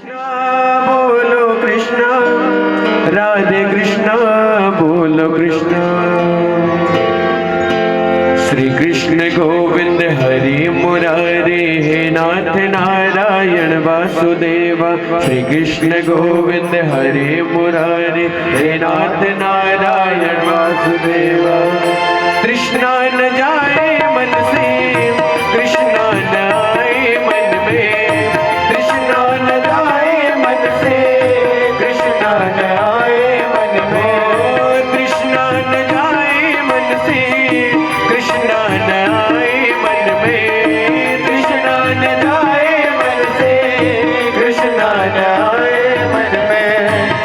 कृष्णा बोलो कृष्णा, राधे कृष्णा बोलो कृष्णा। श्री कृष्ण गोविंद हरि मुरारे, हे नाथ नारायण वासुदेवा। श्री कृष्ण गोविंद हरि मुरारे, हे नाथ नारायण वासुदेवा। कृष्णा न जाए मन से, कृष्णा न आए मन में, कृष्णा न जाए मन से, कृष्णा न आए मन में, कृष्णा न जाए मन से, कृष्णा न आए मन में, कृष्णा न जाए मन से, कृष्णा न आए मन में।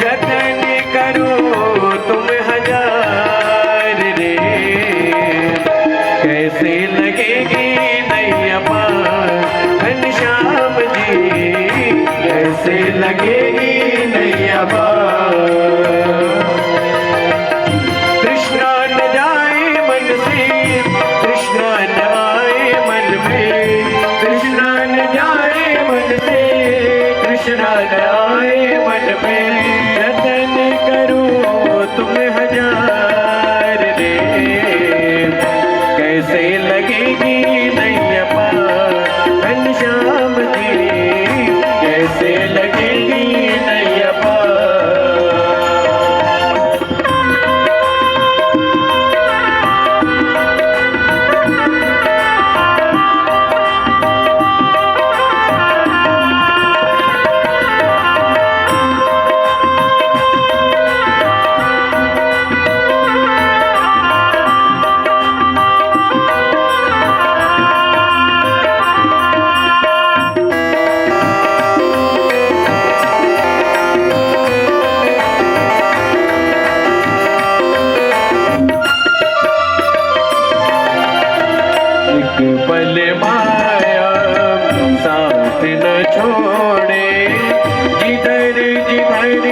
जतन करो तुम हजार रे, कैसे लगेगी नैया पार घनश्याम जी, कैसे लगेगी नैया पार। कृष्णा न जाए मन से, कृष्णा न आए मन में, कृष्णा न जाए मन से, कृष्णा न आए मन में। जतन करो तुम हजार रे, कैसे लगेगी नैया पार घनश्याम जी, कैसे लगेगी नैया पार। एक पल माया साथ न छोड़े, जिधर जिधर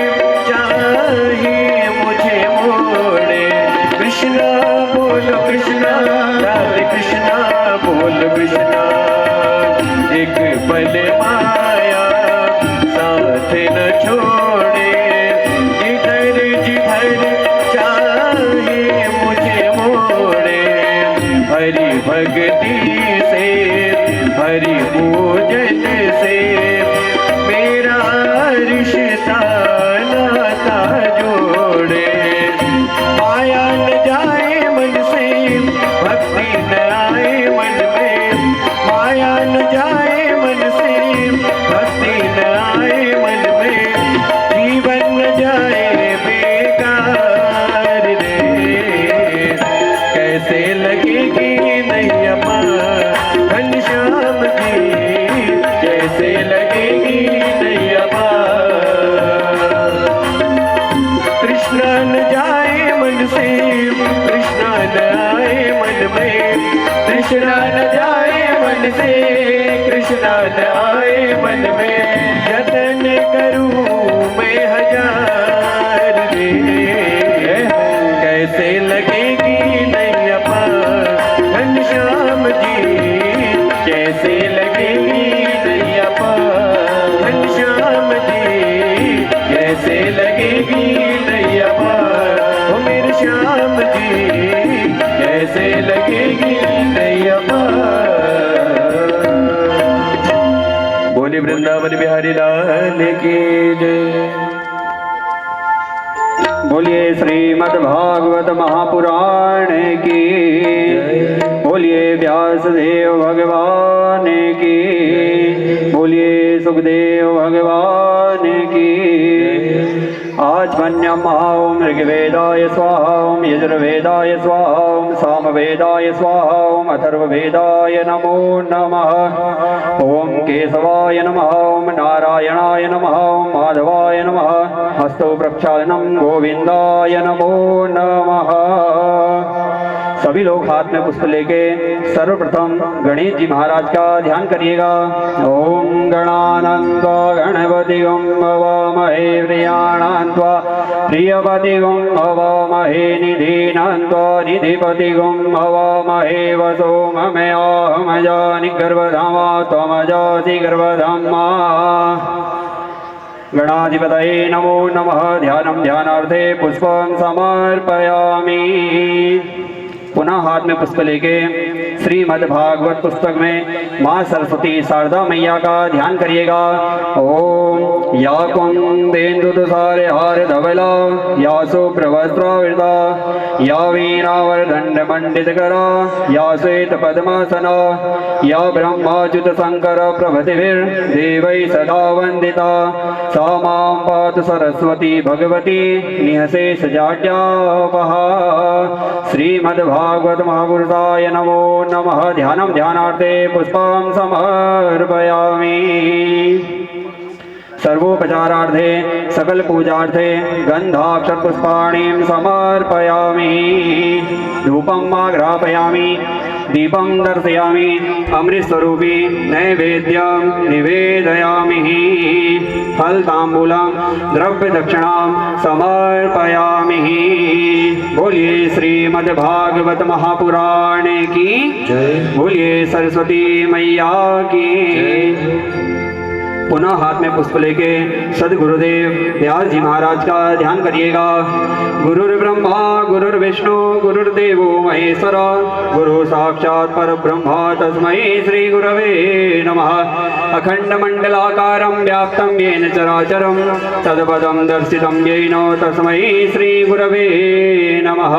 चाहे मुझे मोड़े। कृष्णा बोलो कृष्णा, राधे कृष्णा बोलो कृष्णा। एक पल माया साथ न छोड़े, जिधर जिधर चाहे मुझे मोड़े। हरि भक्ति से, हरि पूजन से, मेरा रिश्ता नाता जोड़े। माया न जाए मन से, भक्ति न आए मन में, माया न जाए मन से, भक्ति न आए मन में। जीवन न जाए बेकार रे, कैसे लगेगी नैया पार घनश्याम जी, कैसे लगेगी नैया पार। कृष्णा न जाए मन से, कृष्णा न आए मन में, कृष्णा न जाए मन से, कृष्णा न आए मन में। जतन करूं मैं हजार रे, कैसे लगेगी नैया पार घनश्याम जी, कैसे लगेगी नैया पार घनश्याम जी, कैसे लगेगी नैया पार। ओ मेरे श्याम जी, कैसे लगेगी नैया पार। बोले वृंदावन बिहारी लाल की जय। बोलिए श्रीमद् भागवत महापुराण की, बोलिए व्यास देव भगवान की, बोलिए सुखदेव भगवान की। आचमन्यम ओम ऋग्वेदाय स्वाहा, ओम यजुर्वेदाय स्वाहा, ओम सामवेदाय स्वाहा, ओम अथर्ववेदाय नमो नमः। ओम केशवाय नमः, ओम नारायणाय नमः, ओम माधवाय नमः। हस्तो प्रक्षालनम गोविंदाय नमो नमः। सभी लोग हाथ में पुष्प लेके सर्वप्रथम गणेश जी महाराज का ध्यान करिएगा। ओम गणानंत्वा गणपतिगं भवामहे, प्रियाणान्त्वा प्रियपतिगं भवामहे, निधीनान्त्वा निधिपतिगं भवामहे। वसो ममेऽहमजानि गर्भधामा त्वमजासि गर्भधामा। गणाधिपतये नमो नमः। ध्यानं ध्यानार्थे पुष्पं समर्पयामि। पुनः हाथ में पुष्प लेके श्रीमद् भागवत पुस्तक में माँ सरस्वती शारदा मैया का ध्यान करिएगा। ओम या कुंदेन्दु तुषार हार धवला या शुभ्रवस्त्रावृता या वीणावर्धन मंडित करा या श्वेत पद्मासना या ब्रह्माच्युत शंकर प्रभृतिभिर्देवै सदा वंदिता सा मां पातु सरस्वती भगवती निःशेष जाड्यापहा। श्रीमद् भागवत महापुरुषाय नमो नमः। ध्यानं ध्यानार्थे पुष्पं समर्पयामि। सर्वोपचारार्थे सकल पूजार्थे गंधाक्षर पुष्पाणिं समर्पयामि। धूपम् आग्रापयामि दीपं दर्शयामि अमृत स्वरूपी नैवेद्यं निवेदयामि। फल तांबूलं द्रव्य दक्षिणां समर्पयामि। बोलिए श्रीमद् भागवत महापुराण की बोलिए सरस्वती मैया की। पुनः हाथ में पुष्प लेके सदगुरुदेव व्यास जी महाराज का ध्यान करिएगा। गुरुर्ब्रह्मा गुरुर्विष्णु गुरुर्देवो महेश्वर गुरु साक्षात् परब्रह्म तस्मै श्री गुरवे नमः। अखंड मंडलाकारं व्याप्तं येन चराचरं तत्पदं दर्शितं येन तस्मै श्री गुरवे नमः।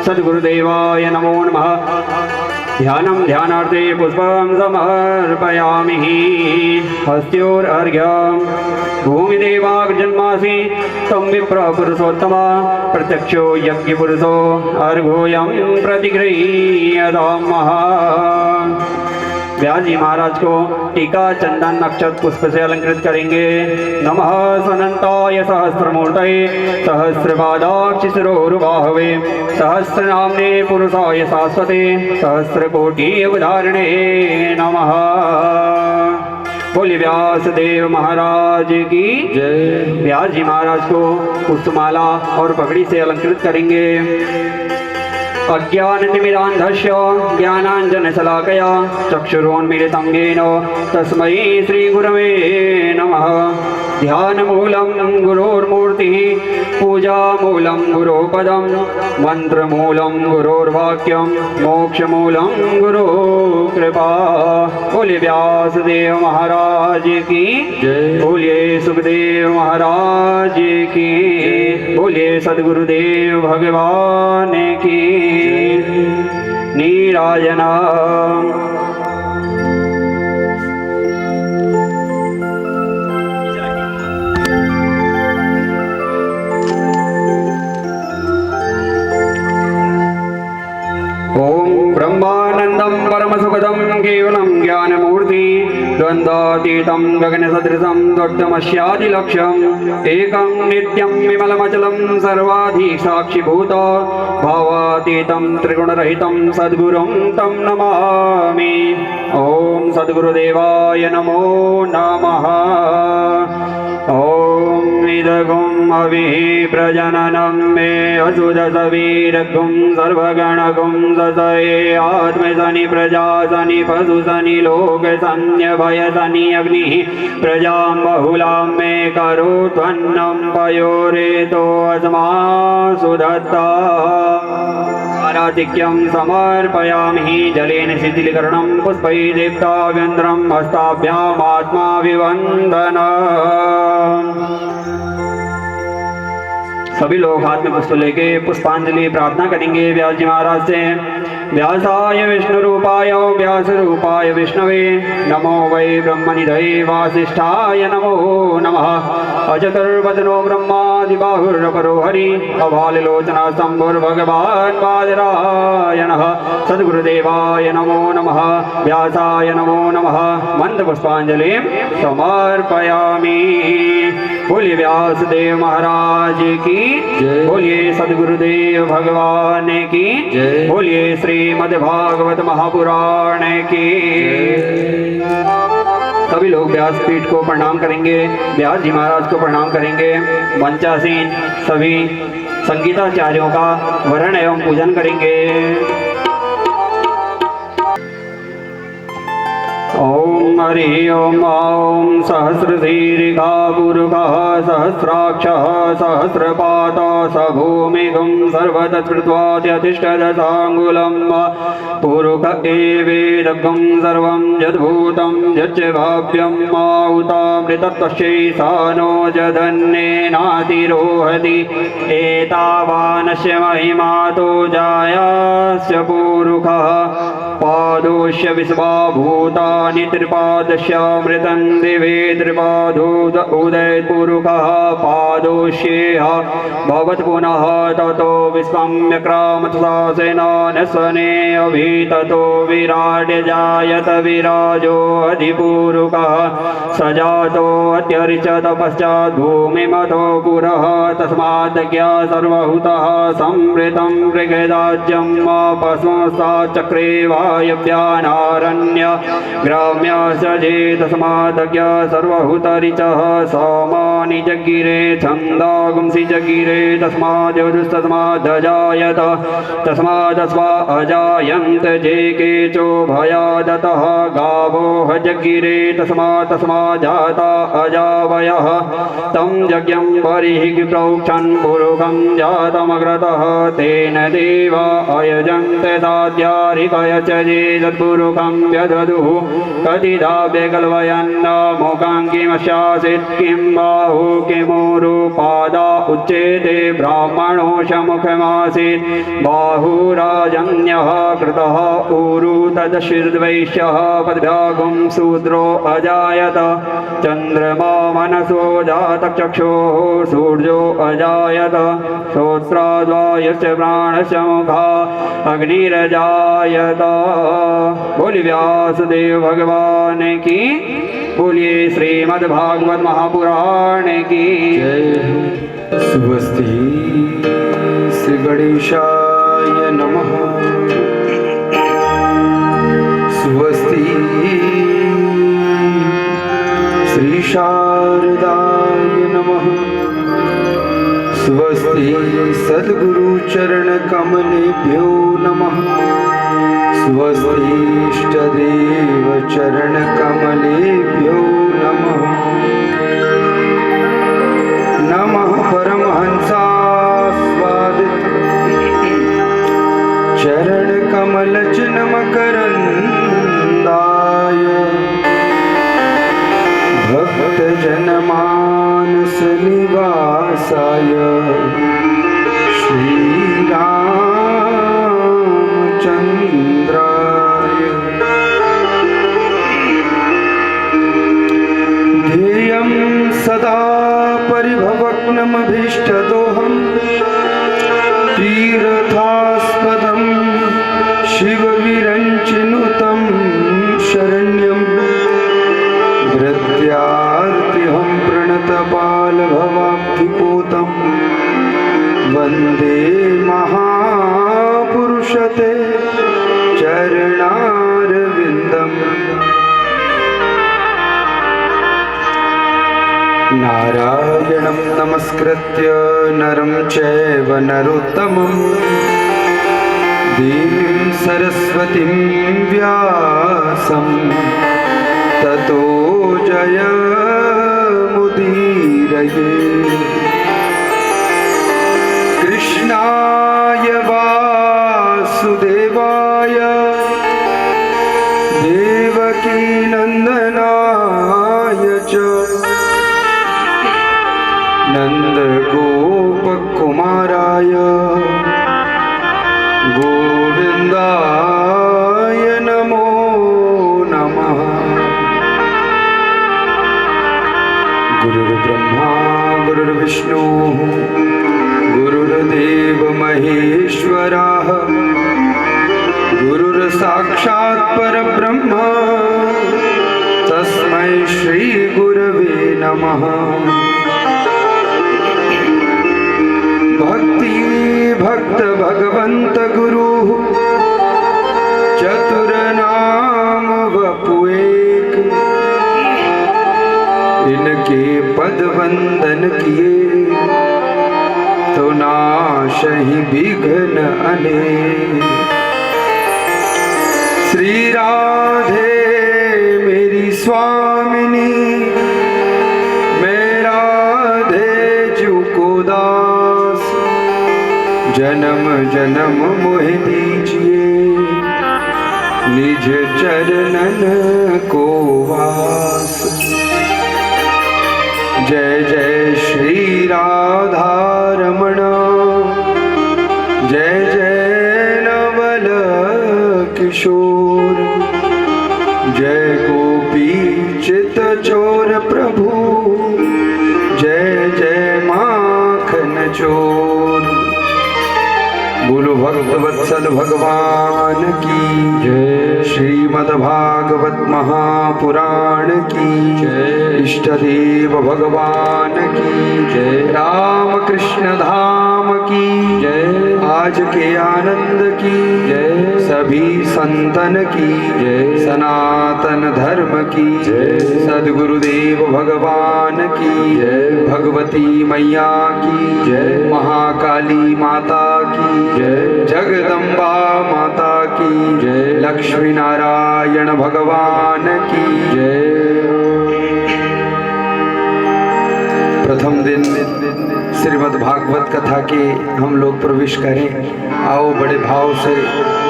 सद्गुरुदेवाय नमो नमः। ध्यानं ध्यानार्थे पुष्पं समर्पयामि। हस्त्योर्घ्यं भूमिदेवाग्जन्मासि तं विप्रपुरुषोत्तमा प्रत्यक्षो यज्ञपुरुषो अर्घोऽयं प्रतिगृह्यतामः। व्यास जी महाराज को टीका चंदन नक्षत्र पुष्प से अलंकृत करेंगे। नमः सनंताय सहस्रमूर्तये सहस्रपादाक्षि शिरोरुबाहवे सहस्रनाम्ने पुरुषाय शाश्वते सहस्रकोटि उदाहरणे नमः। बोले व्यास देव महाराज की जय। व्यास जी महाराज को पुष्पमाला और पगड़ी से अलंकृत करेंगे। अज्ञानतिमिरान्धस्य ज्ञानाञ्जनशलाकया चक्षुरोन्मीलितं येन तस्मै श्रीगुरवे नमः। ध्यानमूलं गुरोर्मूर्तिः पूजामूलं गुरोपदं मन्त्रमूलं गुरोर्वाक्यं मोक्षमूलं गुरो कृपा। बोले व्यासदेव महाराज की जय। बोलिए सुखदेव महाराज की। बोलिए सद्गुरुदेव भगवान की। नीराजना ओम ब्रह्मानंदं परमसुखदं केवलं ज्ञानमूर्ति द्वन्द्वातीतं गगनसदृशं दोड्डमस्यादिलक्ष्यम् एकं नित्यं विमलमचलं सर्वाधिसाक्षिभूत भावातीतं त्रिगुणरहितं सद्गुरुं तं नमामि। ओम सद्गुरुदेवाय नमो नमः। ओम इदगुं अविः प्रजननं मे असुदसवीरगुं सर्वगणगुं ससये आत्मसनि प्रजासनि पशुसनि लोकसन्यभयसनि अग्निः प्रजां बहुलां मे करोत्वन्नं पयोरेतो अस्मासु दत्ता। आराधिक्यं समर्पयामि जलेन शिथिलीकरणं पुष्पैः दीप्ताभ्यन्तरं हस्ताभ्याम् आत्मा विवन्दन। सभी लोग हाथ में पुष्प लेके पुष्पांजलि प्रार्थना करेंगे व्यास जी महाराज से। व्यासाय विष्णु रूपाय व्यास रूपाय विष्णवे नमो वै ब्रह्मनिधये वासिष्ठाय नमो नमः। अचतुर्वदनो ब्रह्मादिबाहुरपरो हरि अभाललोचना शम्भुर्भगवान् बादरायणः। सद्गुरुदेवाय नमो नमः। व्यासाय नमो नमः। मंत्र पुष्पांजलि समर्पयामि। बोलिए व्यासदेव महाराज की जय। बोलिए सद्गुरुदेव भगवान की जय। बोलिए श्रीमद् भागवत महापुराण की सभी लोग व्यासपीठ को प्रणाम करेंगे। व्यास जी महाराज को प्रणाम करेंगे। मंचासीन सभी संगीताचार्यों का वरण एवं पूजन करेंगे। ॐ हरि ओम ॐ सहस्रशीर्षा पुरुषः सहस्राक्षः सहस्रपादः स भूमिगं सर्वतस्कृत्वात्यतिष्ठदशाङ्गुलं पुरुष एवेदगं सर्वं यद्भूतं यच्च भाव्यं माहुतामृतत्वशेषानो जधन्येनातिरोहति एतावानस्य महिमातो जायास्य पुरुषः पादोष्य विश्वाभूतानि त्रिपादस्यामृतं दिवे त्रिपादोद उदयपुरुषः पादोष्येह भवत् पुनः ततो विश्वम्यक्रामतसासेनानस्वने अभिततो विराट जायत विराजो अधिपुरुषः स जातो अत्यरिचत पश्चात् भूमिमतो पुरः तस्माद्ज्ञा सर्वभूतः संवृतं मृगदाज्यं पशुंसाचक्रे वायव्यानारण्य ग्राम्य सजे तस्माद्ज्ञ सर्वभूतरिचः सोमानि जगिरे छन्दागुंसि जगिरे तस्मादजायत तस्मादस्वा अजायन्त जे केचो भयादतः गावो जगिरे तस्मा जाता अजावयः तं यज्ञं बर्हिः प्रोक्षन् पुरुषं जातमग्रतः तेन देवा अयजन्ते साध्यारिकय च ये तत्पुरुषं व्यदधुः कतिधा व्यकल्पयन्न मुखं किमस्यासीत् किं बाहु किमुरुपादा उच्यते ब्राह्मणो मुखमासीत् बाहुराजन्यः कृतः ऊरु तदशिर्द्वैश्यः पद्भ्यागुं शूद्रो अजायत चन्द्रमा मनसो जातचक्षुः सूर्यो अजायत श्रोत्राद्वायस्य प्राणस्य मुखा अग्निरजायत। बोलिए व्यासदेव भगवान की, बोलिए श्रीमद्भागवत महापुराण की जय। स्वस्ति श्री गणेशाय नमः। स्वस्ति श्री शारदाय नमः। स्वस्ति सद्गुरु चरण कमलेभ्यो नमः। स्वस्ति इष्टदेव चरण कमलेभ्यो नमः। नमः परमहंसास्वादित चरण कमलच नमकरंदाय भक्त जनमानस निवासाय श्री रामचंद्राय ध्येयं सदा परिभवग्नमभीष्टदोहं तीर्थास्पदं शिवविरञ्चिनुतं शरण्यं धृत्यार्तिहं प्रणतबालभवाब्धिपूतं वन्दे महापुरुषते चरणारविन्दम्। नारायणं नमस्कृत्य नरं चैव नरोत्तमं देवीं सरस्वतीं व्यासं ततो जयमुदीरये। कृष्णाय वासुदेवाय देवकीनन्दनाय च नन्दगोपकुमाराय गोविन्दाय नमो नमः। गुरुर्ब्रह्मा गुरुर्विष्णु गुरुर्देव महेश्वरः गुरुर्साक्षात् परब्रह्म तस्मै श्री गुरवे नमः। भक्ति भक्त भगवंत गुरु चतुर नाम वपु एक, इनके पद वंदन किए तो नाशहि विघ्न अनेक। श्री राधे स्वामिनी मेरा धेजु को दास, जन्म जन्म मोह दीजिए निज चरणन को वास। जय जय श्री राधा रमण, जय जय नवल किशोर, जय गोपी चित चोर प्रभु, जय जय माखन चोर। बोलो भक्त वत्सल भगवान की जय। श्रीमद् भागवत महापुराण की जय। इष्ट देव भगवान की जय। राम कृष्ण धाम की जय। आज के आनंद की जय। सभी संतन की जय। सनातन धर्म की जय। सद्गुरुदेव भगवान की जय। भगवती मैया की जय। महाकाली माता की जय। जगदम्बा माता की जय। लक्ष्मी नारायण भगवान की जय। प्रथम दिन श्रीमद् भागवत कथा के हम लोग प्रवेश करें। आओ बड़े भाव से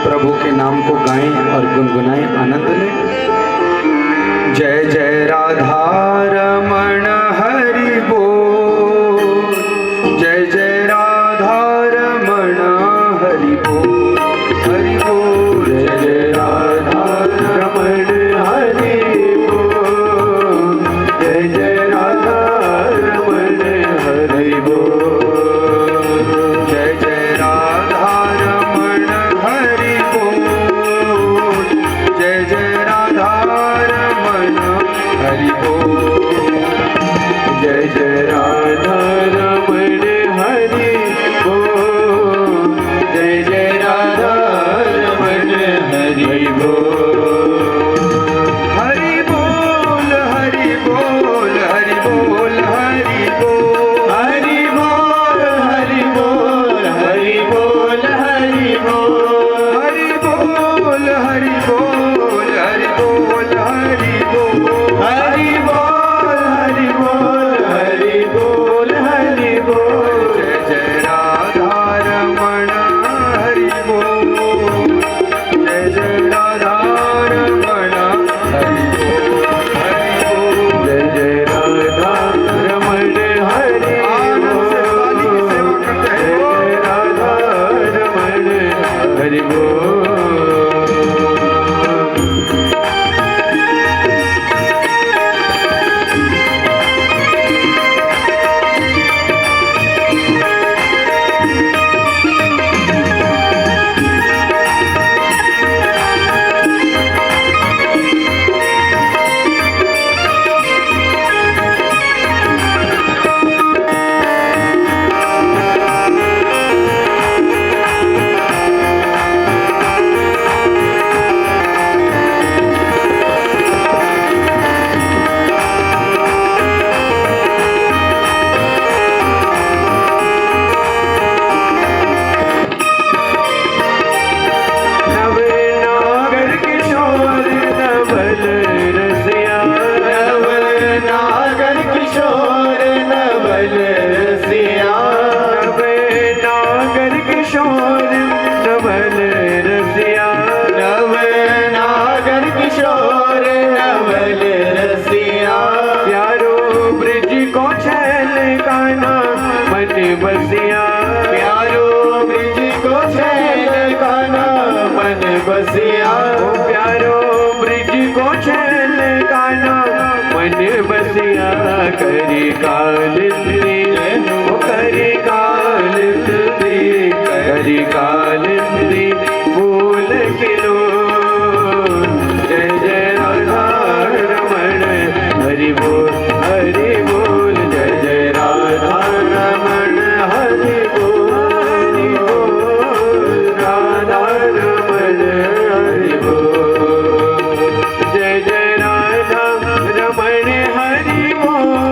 प्रभु के नाम को गाएं और गुनगुनाएं, आनंद लें। जय जय राधा रमण हरि बोल, जय जय राधा रमण हरि बोल, हरि बोल। जय जय राधा रमण हरि बोल, जय जय राधा रमण हरि बोल, जय जय राधा रमण हरि बोल, जय जय राधा रमण हरि बोल, जय जय राधा रमण हरि बोल, जय जय राधा रमण हरि बोल। हरि बोल हरि बोल हरि बोल हरि बोल, हरि बोल हरि बोल हरि बोल हरि बोल, हरि बोल हरि बोल हरि बोल हरि बोल, हरि बोल हरि बोल हरि बोल हरि बोल। जय जय राधा रमण हरि बोल, जय जय राधा रमण हरि बोल, हरि बोल। जय जय राधा रमण हरि बोल, जय जय राधा रमण हरि बोल। नवनागर किशोर नवल रसिया, नवनागर किशोर नवल रसिया, नवनागर किशोर नवल रसिया, नवनागर किशोर नवल रसिया। प्यारो ब्रिज को छैल काना मन बसिया, प्यारो ब्रिज को छैल काना मन बसिया, प्यारो ब्रिज को छैल काना मन बसिया। करी कालिंदी करी कालिंदी, करी कालिंदी फूल खिलो। जय जय राधा रमण हरि बोल, हरि बोल। जय जय राधा रमण हरि बोल, हरि बोल। राधा रमण हरि बोल, जय जय राधा रमण हरि बोल,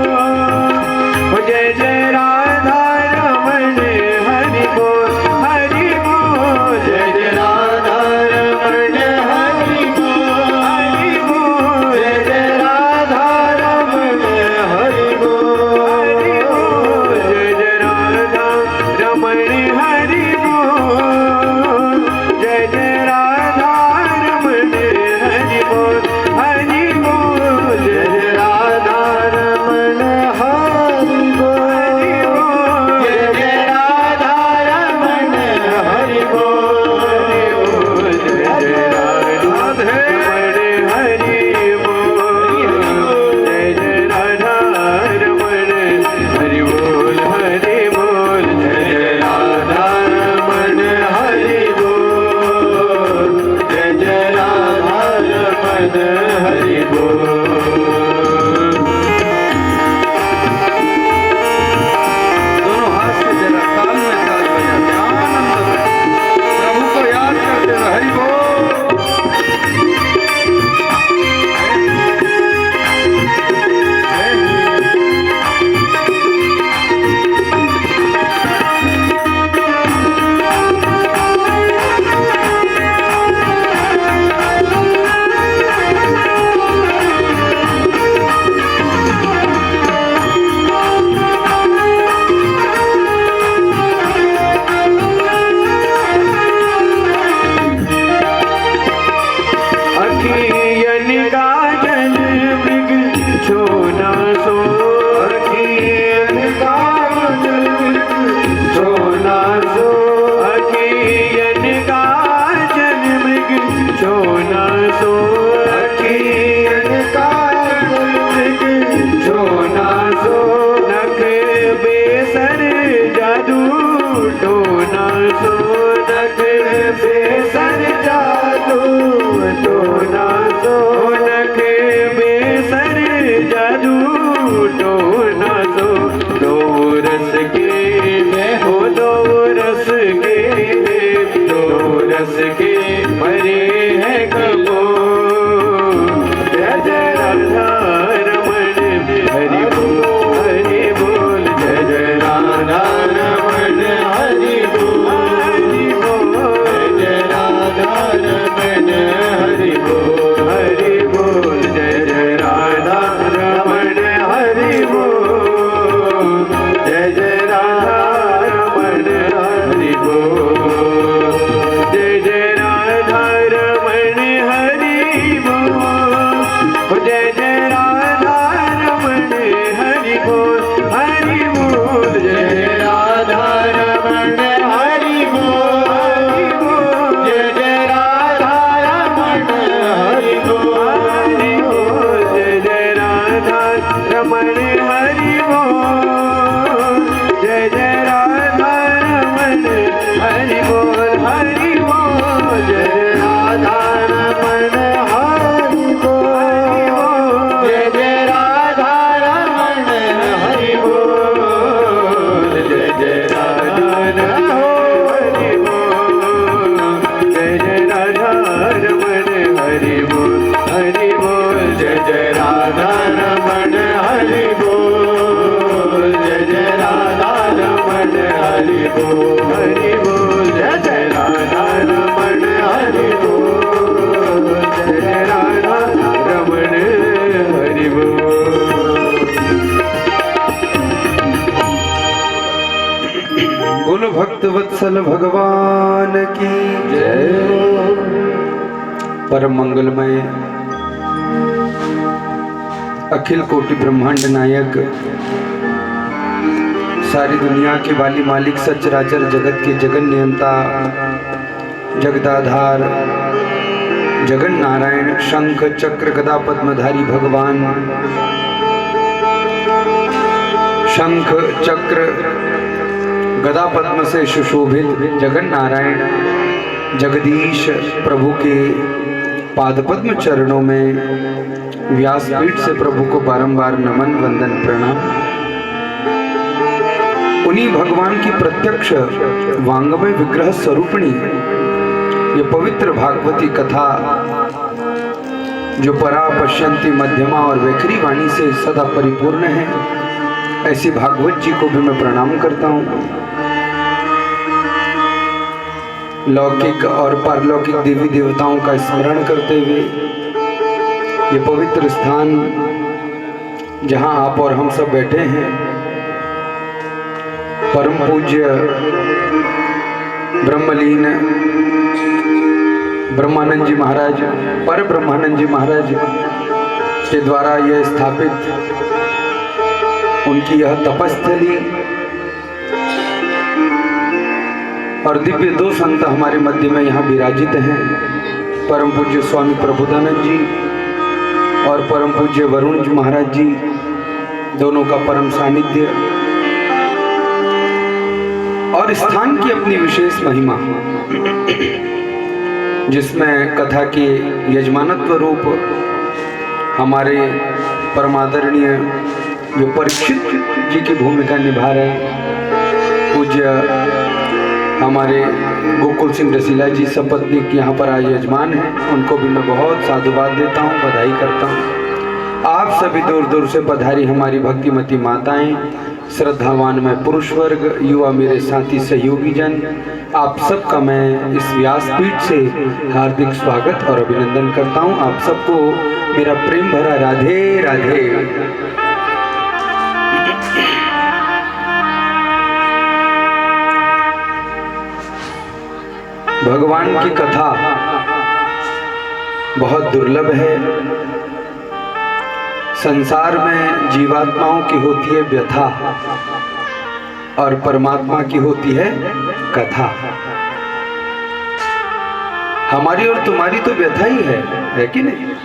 बोलो भक्त वत्सल भगवान की जय। परम मंगलमय अखिल कोटि ब्रह्मांड नायक सारी दुनिया के वाली मालिक सचराचर जगत के जगन नियंता जगदाधार जगन नारायण शंख चक्र गदा पद्मधारी भगवान शंख चक्र गदा पद्म से सुशोभित जगन नारायण जगदीश प्रभु के पादपद्म चरणों में व्यासपीठ से प्रभु को बारंबार नमन वंदन प्रणाम। उन्हीं भगवान की प्रत्यक्ष वांगमय विग्रह स्वरूपिणी ये पवित्र भागवती कथा जो परा पश्यंती मध्यमा और वैखरी वाणी से सदा परिपूर्ण है, ऐसी भागवत जी को भी मैं प्रणाम करता हूँ। लौकिक और पारलौकिक देवी देवताओं का स्मरण करते हुए ये पवित्र स्थान जहाँ आप और हम सब बैठे हैं, परम पूज्य ब्रह्मलीन ब्रह्मानंद जी महाराज पर ब्रह्मानंद जी महाराज के द्वारा यह स्थापित उनकी यह तपस्थली और दिव्य दो संत हमारे मध्य में यहाँ विराजित हैं, परम पूज्य स्वामी प्रबोधानंद जी और परम पूज्य वरुण जी महाराज जी, दोनों का परम सानिध्य और स्थान की अपनी विशेष महिमा, जिसमें कथा के यजमानत्व रूप हमारे परमादरणीय जो परीक्षित जी की भूमिका निभा रहे पूज्य हमारे गोकुल सिंह रसीला जी सपत्नीक यहाँ पर आज यजमान हैं, उनको भी मैं बहुत साधुवाद देता हूँ, बधाई करता हूँ। आप सभी दूर दूर से पधारी हमारी भक्तिमती माताएं, श्रद्धावान में पुरुष वर्ग, युवा मेरे साथी सहयोगी जन, आप सबका मैं इस व्यासपीठ से हार्दिक स्वागत और अभिनंदन करता हूँ। आप सबको मेरा प्रेम भरा राधे राधे। भगवान की कथा बहुत दुर्लभ है। संसार में जीवात्माओं की होती है व्यथा और परमात्मा की होती है कथा। हमारी और तुम्हारी तो व्यथा ही है कि नहीं?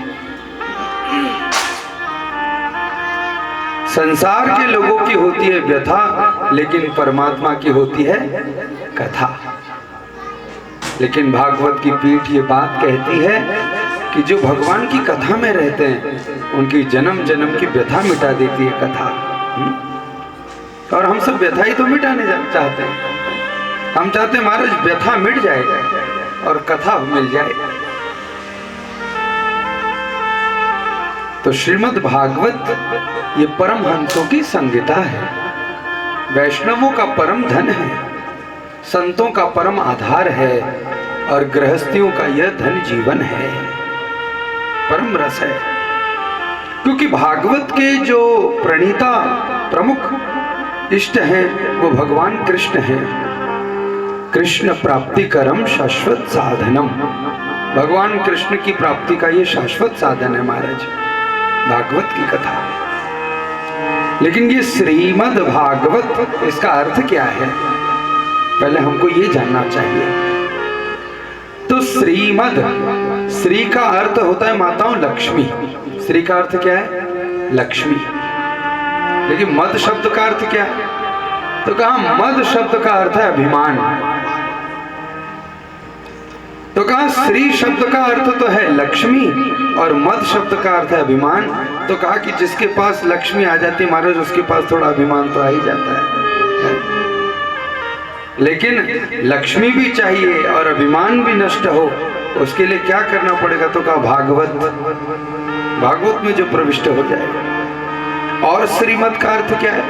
संसार के लोगों की होती है व्यथा, लेकिन परमात्मा की होती है कथा। लेकिन भागवत की पीठ ये बात कहती है कि जो भगवान की कथा में रहते हैं उनकी जन्म जन्म की व्यथा मिटा देती है कथा। और हम सब व्यथा ही तो मिटाने चाहते हैं। हम चाहते हैं महाराज व्यथा मिट जाए और कथा मिल जाए। तो श्रीमद् भागवत ये परमहंसों की संगीता है, वैष्णवों का परम धन है, संतों का परम आधार है और गृहस्थियों का यह धन जीवन है, परम रस है। क्योंकि भागवत के जो प्रणीता प्रमुख इष्ट हैं वो भगवान कृष्ण हैं। कृष्ण प्राप्ति करम शाश्वत साधनम, भगवान कृष्ण की प्राप्ति का ये शाश्वत साधन है महाराज, भागवत की कथा। लेकिन ये श्रीमद् भागवत, इसका अर्थ क्या है पहले हमको ये जानना चाहिए। तो श्रीमद्, श्री का अर्थ होता है माताओं लक्ष्मी। श्री का अर्थ क्या है? लक्ष्मी। लेकिन मद शब्द का अर्थ क्या है? तो कहा मद शब्द का अर्थ है अभिमान। तो कहा श्री शब्द का अर्थ तो है लक्ष्मी और मद शब्द का अर्थ है अभिमान। तो कहा कि जिसके पास लक्ष्मी आ जाती है महाराज, उसके पास थोड़ा अभिमान तो आ ही जाता है। लेकिन लक्ष्मी भी चाहिए और अभिमान भी नष्ट हो, उसके लिए क्या करना पड़ेगा? तो कहा भागवत, भागवत में जो प्रविष्ट हो जाएगा। और श्रीमद का अर्थ क्या है?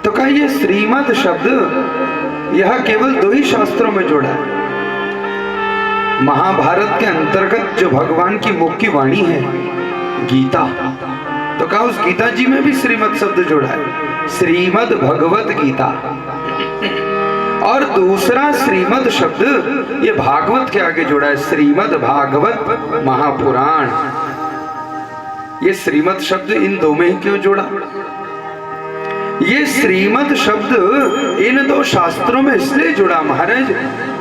तो कहा ये श्रीमद शब्द यह केवल दो ही शास्त्रों में जोड़ा है। महाभारत के अंतर्गत जो भगवान की मुख्य वाणी है गीता, तो कहा उस गीता जी में भी श्रीमद शब्द जोड़ा है, श्रीमद भगवत गीता। और दूसरा श्रीमद शब्द ये भागवत के आगे जोड़ा है, श्रीमद भागवत महापुराण। ये श्रीमद शब्द इन दो में ही क्यों जोड़ा? ये श्रीमद शब्द इन दो शास्त्रों में इसलिए जुड़ा महाराज,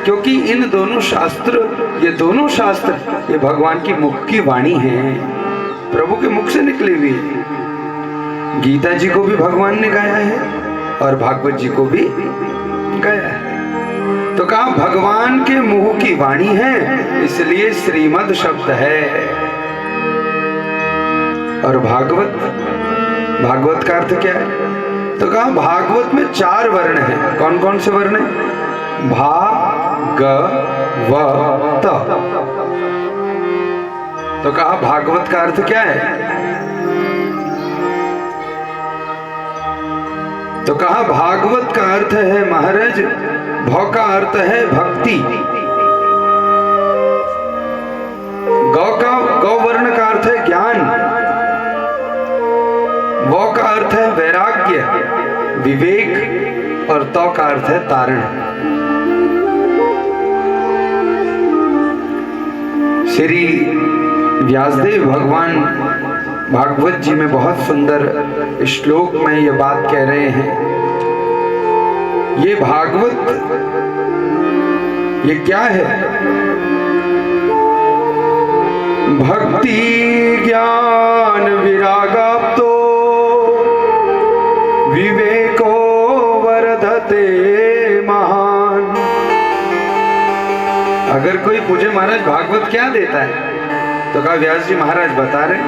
क्योंकि इन दोनों शास्त्र, ये दोनों शास्त्र ये भगवान की मुख की वाणी है, प्रभु के मुख से निकली हुई है। गीता जी को भी भगवान ने गाया है और भागवत जी को भी गाया है। तो कहा भगवान के मुंह की वाणी है, इसलिए श्रीमद शब्द है। और भागवत, भागवत का अर्थ क्या है? तो कहा भागवत में 4 वर्ण हैं। कौन कौन से वर्ण हैं? भा, ग, व, त। तो कहा भागवत का अर्थ क्या है? तो कहा भागवत का अर्थ है महाराज, भौ का अर्थ है भक्ति, गौ वर्ण का अर्थ है ज्ञान, वो का अर्थ है वैराग्य, विवेक, और तो का अर्थ है तारण। श्री व्यासदेव भगवान भागवत जी में बहुत सुंदर श्लोक में ये बात कह रहे हैं। ये भागवत ये क्या है? भक्ति ज्ञान विरागाप्तो विवेको वर्धते महान। अगर कोई पूछे महाराज भागवत क्या देता है, तो कहा व्यास जी महाराज बता रहे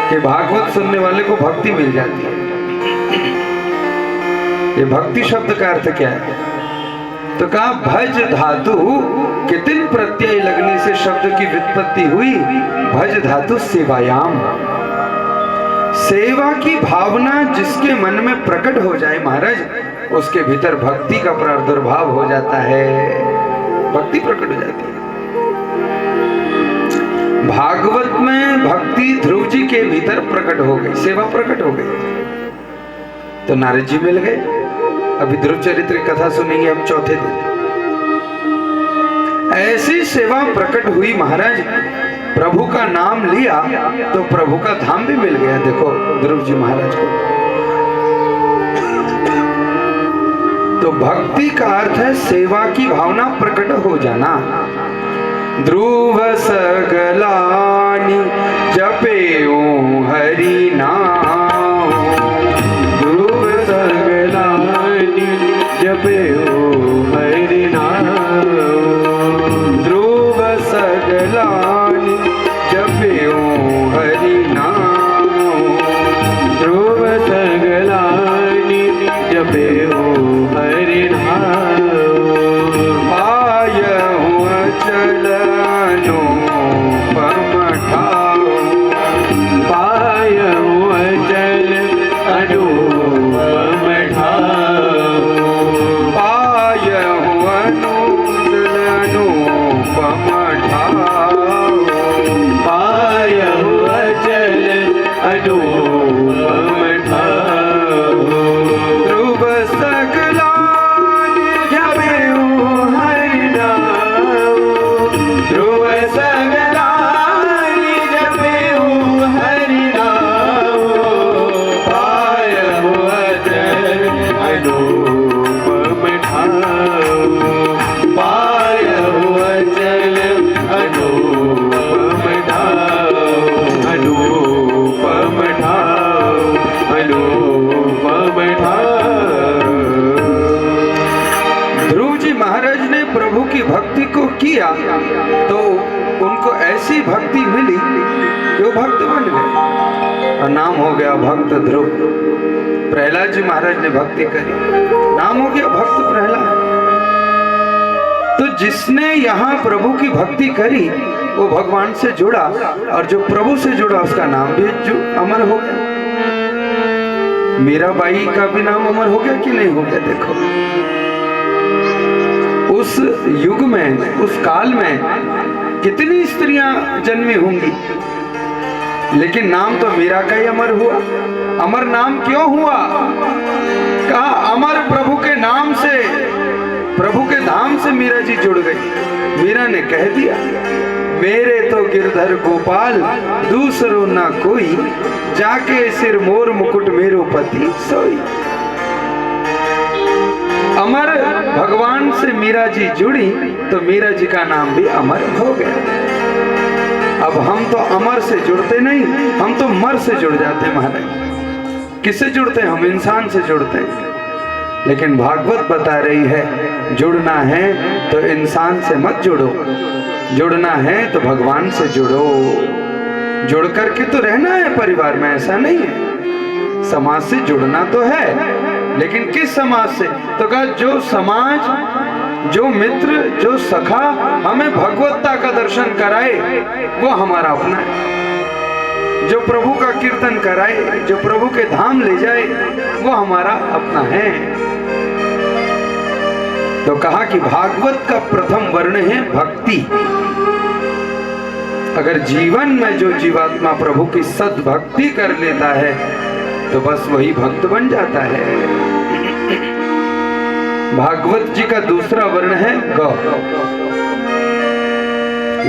कि भागवत सुनने वाले को भक्ति मिल जाती है। ये भक्ति शब्द का अर्थ क्या है? तो कहा भज धातु के 3 प्रत्यय लगने से शब्द की व्युत्पत्ति हुई। भज धातु सेवायाम, सेवा की भावना जिसके मन में प्रकट हो जाए महाराज, उसके भीतर भक्ति का प्रादुर्भाव हो जाता है, भक्ति प्रकट हो जाती है। भागवत में भक्ति ध्रुव जी के भीतर प्रकट हो गई, सेवा प्रकट हो गई, तो नारद जी मिल गए। अभी ध्रुव चरित्र की कथा सुनेंगे हम चौथे दिन। ऐसी सेवा प्रकट हुई महाराज, प्रभु का नाम लिया तो प्रभु का धाम भी मिल गया। देखो ध्रुव जी महाराज को। तो भक्ति का अर्थ है सेवा की भावना प्रकट हो जाना। ध्रुव सगलानी जपेऊ हरि नाम, ध्रुव सगलानी जपेऊ हरि नाम, ध्रुव सगलानी जपेऊ हरि नाम, ध्रुव सगलानी जपेऊ हरि नाम। आयहु चलनो पमठाओ, पायऊ अचल अनुपम ठाओ, आयहु चलनो पमठाओ, पायऊ अचल अनुपम ठाओ। ध्रुव सगलानी जपेऊ हरि नाम, ध्रुव सगलानी जपेऊ हरि नाम, पायऊ अचल अनुपम ठाओ, पायऊ अचल अनुपम ठाओ, अनुपम ठाओ, अनुपम ठाओ। ध्रुव जी महाराज ने प्रभु की भक्ति को किया तो उनको ऐसी भक्ति मिली कि वो भक्त बन गए और नाम हो गया भक्त ध्रुव। प्रहलाद जी महाराज ने भक्ति करी, नाम हो गया भक्त प्रहलाद। तो जिसने यहाँ प्रभु की भक्ति करी वो भगवान से जुड़ा, और जो प्रभु से जुड़ा उसका नाम भी जो अमर हो गया। मीराबाई का भी नाम अमर हो गया कि नहीं हो गया? देखो उस युग में, उस काल में कितनी स्त्रियां जन्मी होंगी, लेकिन नाम तो मीरा का ही अमर हुआ। अमर नाम क्यों हुआ? कहा अमर प्रभु के नाम से मीरा जी जुड़ गई। मीरा ने कह दिया, मेरे तो गिरधर गोपाल दूसरो ना कोई, जाके सिर मोर मुकुट मेरो पति सोई। अमर भगवान से मीरा जी जुड़ी तो मीरा जी का नाम भी अमर हो गया। अब हम तो अमर से जुड़ते नहीं, हम तो मर से जुड़ जाते हैं महाराज। किससे जुड़ते हैं? हम इंसान से जुड़ते हैं। लेकिन भागवत बता रही है, जुड़ना है तो इंसान से मत जुड़ो, जुड़ना है तो भगवान से जुड़ो। जुड़ करके तो रहना है परिवार में, ऐसा नहीं है। समाज से जुड़ना तो है, लेकिन किस समाज से? तो कहा जो समाज, जो मित्र, जो सखा हमें भगवत्ता का दर्शन कराए वो हमारा अपना है। जो प्रभु का कीर्तन कराए, जो प्रभु के धाम ले जाए वो हमारा अपना है। तो कहा कि भागवत का प्रथम वर्ण है भक्ति। अगर जीवन में जो जीवात्मा प्रभु की सद्भक्ति कर लेता है तो बस वही भक्त बन जाता है। भागवत जी का दूसरा वर्ण है गौ।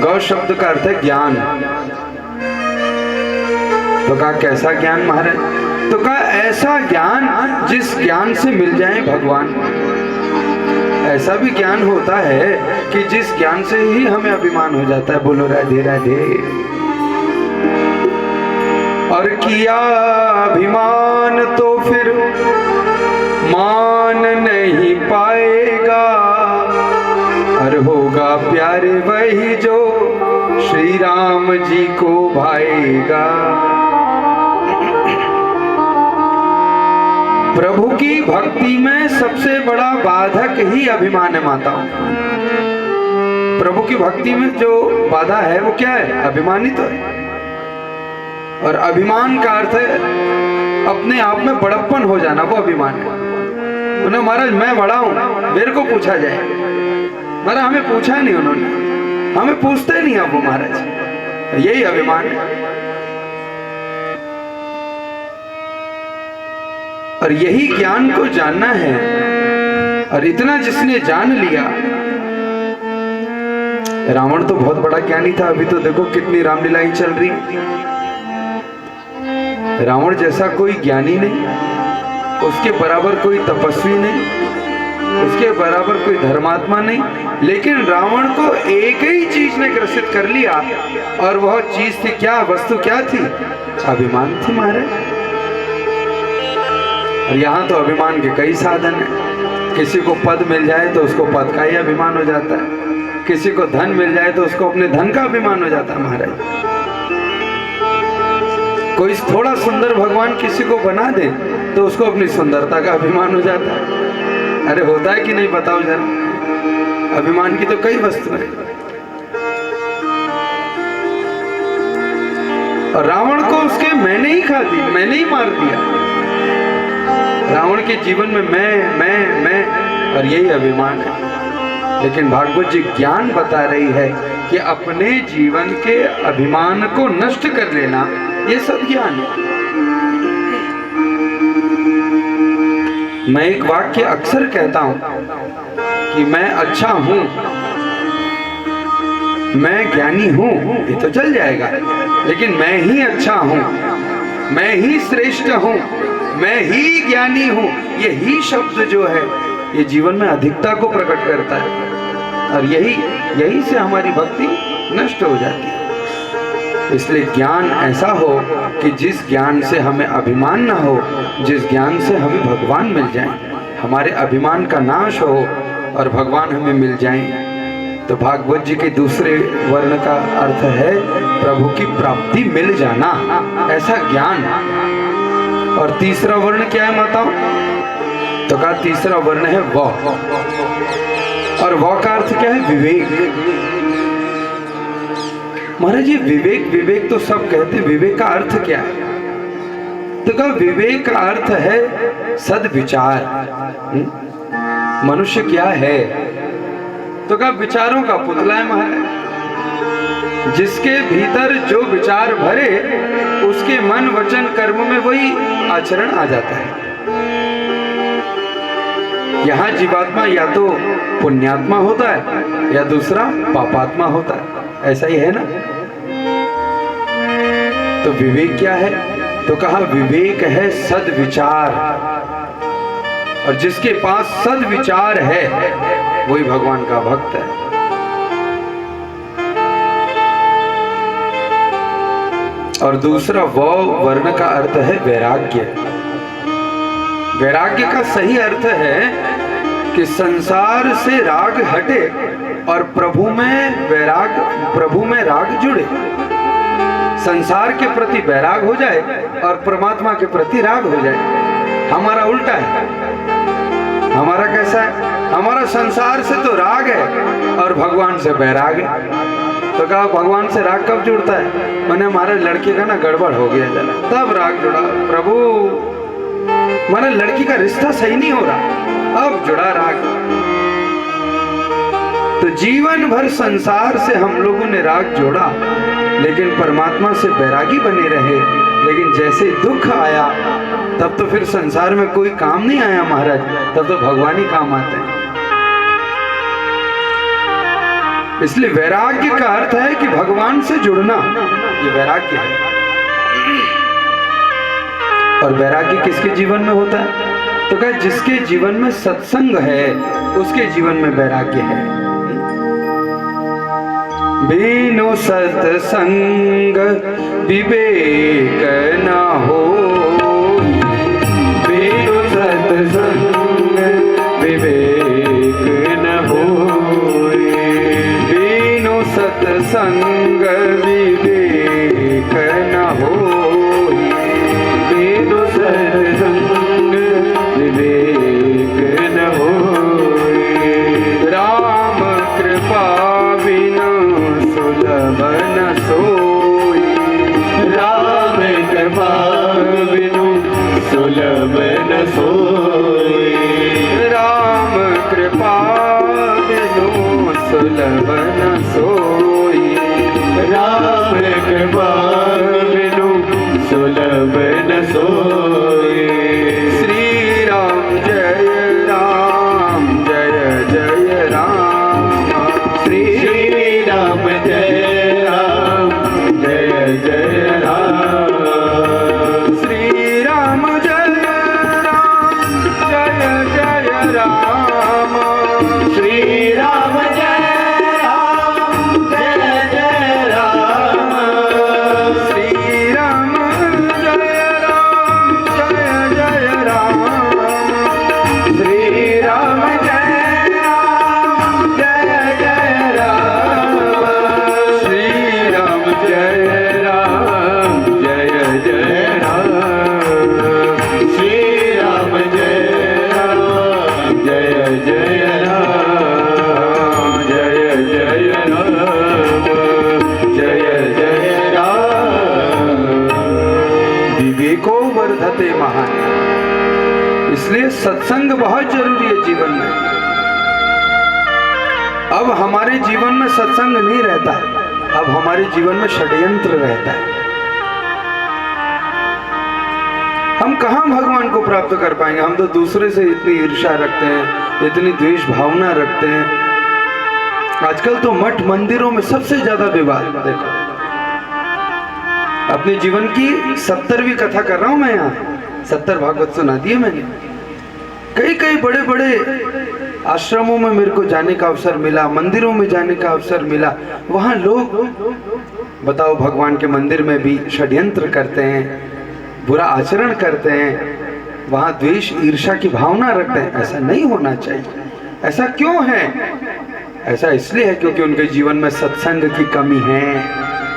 गौ शब्द का अर्थ है ज्ञान। तो कहा कैसा ज्ञान महाराज? तो कहा ऐसा ज्ञान जिस ज्ञान से मिल जाए भगवान। ऐसा भी ज्ञान होता है कि जिस ज्ञान से ही हमें अभिमान हो जाता है। बोलो राधे राधे। और किया अभिमान तो फिर मान नहीं पाएगा, और होगा प्यारे वही जो श्री राम जी को भाएगा। प्रभु की भक्ति में सबसे बड़ा बाधक ही अभिमान है माता। प्रभु की भक्ति में जो बाधा है वो क्या है? अभिमानी तो है। और अभिमान का अर्थ है अपने आप में बड़प्पन हो जाना, वो अभिमान है। उन्हें महाराज मैं बड़ा हूं, मेरे को पूछा जाए। महाराज हमें पूछा नहीं उन्होंने, हमें पूछते नहीं आप वो महाराज, यही अभिमान है। और यही ज्ञान को जानना है। और इतना जिसने जान लिया, रावण तो बहुत बड़ा ज्ञानी था, अभी तो देखो कितनी रामलीलाएं चल रही। रावण जैसा कोई ज्ञानी नहीं, उसके बराबर कोई तपस्वी नहीं, उसके बराबर कोई धर्मात्मा नहीं। लेकिन रावण को एक ही चीज ने ग्रसित कर लिया, और वह चीज थी क्या? वस्तु क्या थी? अभिमान थी महाराज। और यहाँ तो अभिमान के कई साधन हैं। किसी को पद मिल जाए तो उसको पद का ही अभिमान हो जाता है, किसी को धन मिल जाए तो उसको अपने धन का अभिमान हो जाता है महाराज। कोई थोड़ा सुंदर भगवान किसी को बना दे तो उसको अपनी सुंदरता का अभिमान हो जाता है। अरे होता है कि नहीं बताओ जरा? अभिमान की तो कई वस्तुएं हैं। और रावण को उसके मैंने ही खा दी, मैंने ही मार दिया। रावण के जीवन में मैं और यही अभिमान है। लेकिन भागवत जी ज्ञान बता रही है कि अपने जीवन के अभिमान को नष्ट कर लेना ये सद्ज्ञान है। मैं एक वाक्य अक्सर कहता हूं कि मैं अच्छा हूं, मैं ज्ञानी हूं, ये तो चल जाएगा। लेकिन मैं ही अच्छा हूं, मैं ही श्रेष्ठ हूं, मैं ही ज्ञानी हूं, ये ही शब्द जो है ये जीवन में अधिकता को प्रकट करता है। और यही से हमारी भक्ति नष्ट हो जाती है। इसलिए ज्ञान ऐसा हो कि जिस ज्ञान से हमें अभिमान ना हो, जिस ज्ञान से हमें भगवान मिल जाए, हमारे अभिमान का नाश हो और भगवान हमें मिल जाए। तो भागवत जी के दूसरे वर्ण का अर्थ है प्रभु की प्राप्ति मिल जाना, ऐसा ज्ञान। और तीसरा वर्ण क्या है माताओं? तो कहा तीसरा वर्ण है वह। और वह का अर्थ क्या है? विवेक। महाराज जी विवेक तो सब कहते, विवेक का अर्थ क्या है? तो कहा विवेक का अर्थ है सद्विचार। मनुष्य क्या है? तो कहा विचारों का पुतला है महाराज। जिसके भीतर जो विचार भरे उसके मन वचन कर्म में वही आचरण आ जाता है। यहाँ जीवात्मा या तो पुण्यात्मा होता है या दूसरा पापात्मा होता है, ऐसा ही है ना। तो विवेक क्या है? तो कहा विवेक है सद्विचार, और जिसके पास सद्विचार है वही भगवान का भक्त है। और दूसरा वर्ण का अर्थ है वैराग्य। वैराग्य का सही अर्थ है कि संसार से राग हटे और प्रभु में राग जुड़े। संसार के प्रति वैराग हो जाए और परमात्मा के प्रति राग हो जाए। हमारा उल्टा है। हमारा कैसा है? हमारा संसार से तो राग है और भगवान से वैराग है। तो कहा भगवान से राग कब जुड़ता है? मैंने हमारे लड़के का ना गड़बड़ हो गया जरा, तब राग जुड़ा। प्रभु हमारे लड़की का रिश्ता सही नहीं हो रहा, अब जुड़ा राग। तो जीवन भर संसार से हम लोगों ने राग जोड़ा, लेकिन परमात्मा से वैरागी बने रहे। लेकिन जैसे दुख आया तब तो फिर संसार में कोई काम नहीं आया महाराज, तब तो भगवान ही काम आते हैं। इसलिए वैराग्य का अर्थ है कि भगवान से जुड़ना, ये वैराग्य है। और वैराग्य किसके जीवन में होता है? तो कहा जिसके जीवन में सत्संग है उसके जीवन में वैराग्य है। बिनु सत्संग विवेक न हो, बिनु सत्संग विवेक न होए, बिनु सत्संग विवेक न होए, बिनु सत्संग विवेक न होए। राम कृपा बिनु सुलभ न सोई, राम कृपा बिनु सुलभ न सोए, राम कृपा बिनु सुलभ न सोई, राम कृपा बिनु सुलभ न सोए। श्री राम जय जय राम, श्री राम जय जय राम, श्री राम जय जय राम, श्री राम जय जय राम, श्री राम जय राम, श्री राम जय जय राम, श्री राम जय जय राम, श्री राम जय जय राम, जय जय राम, जय जय राम। विवेको वर्धते महान। इसलिए सत्संग बहुत जरूरी है जीवन में। अब हमारे जीवन में सत्संग नहीं रहता, अब हमारे जीवन में षड्यंत्र रहता है। हम कहाँ भगवान को प्राप्त कर पाएंगे? हम तो दूसरे से इतनी ईर्ष्या रखते हैं, इतनी द्वेष भावना रखते हैं। आजकल तो मठ मंदिरों में सबसे ज्यादा विवाद। देखो, अपने जीवन की 70वीं कथा कर रहा हूं मैं। यहाँ 70 भागवत सुना दिए मैंने। कई कई बड़े बड़े आश्रमों में मेरे को जाने का अवसर मिला, मंदिरों में जाने का अवसर मिला। वहां लोग बताओ भगवान के मंदिर में भी षड्यंत्र करते हैं, बुरा आचरण करते हैं, वहां द्वेष ईर्ष्या की भावना रखते हैं। ऐसा नहीं होना चाहिए। ऐसा क्यों है? ऐसा इसलिए है क्योंकि उनके जीवन में सत्संग की कमी है।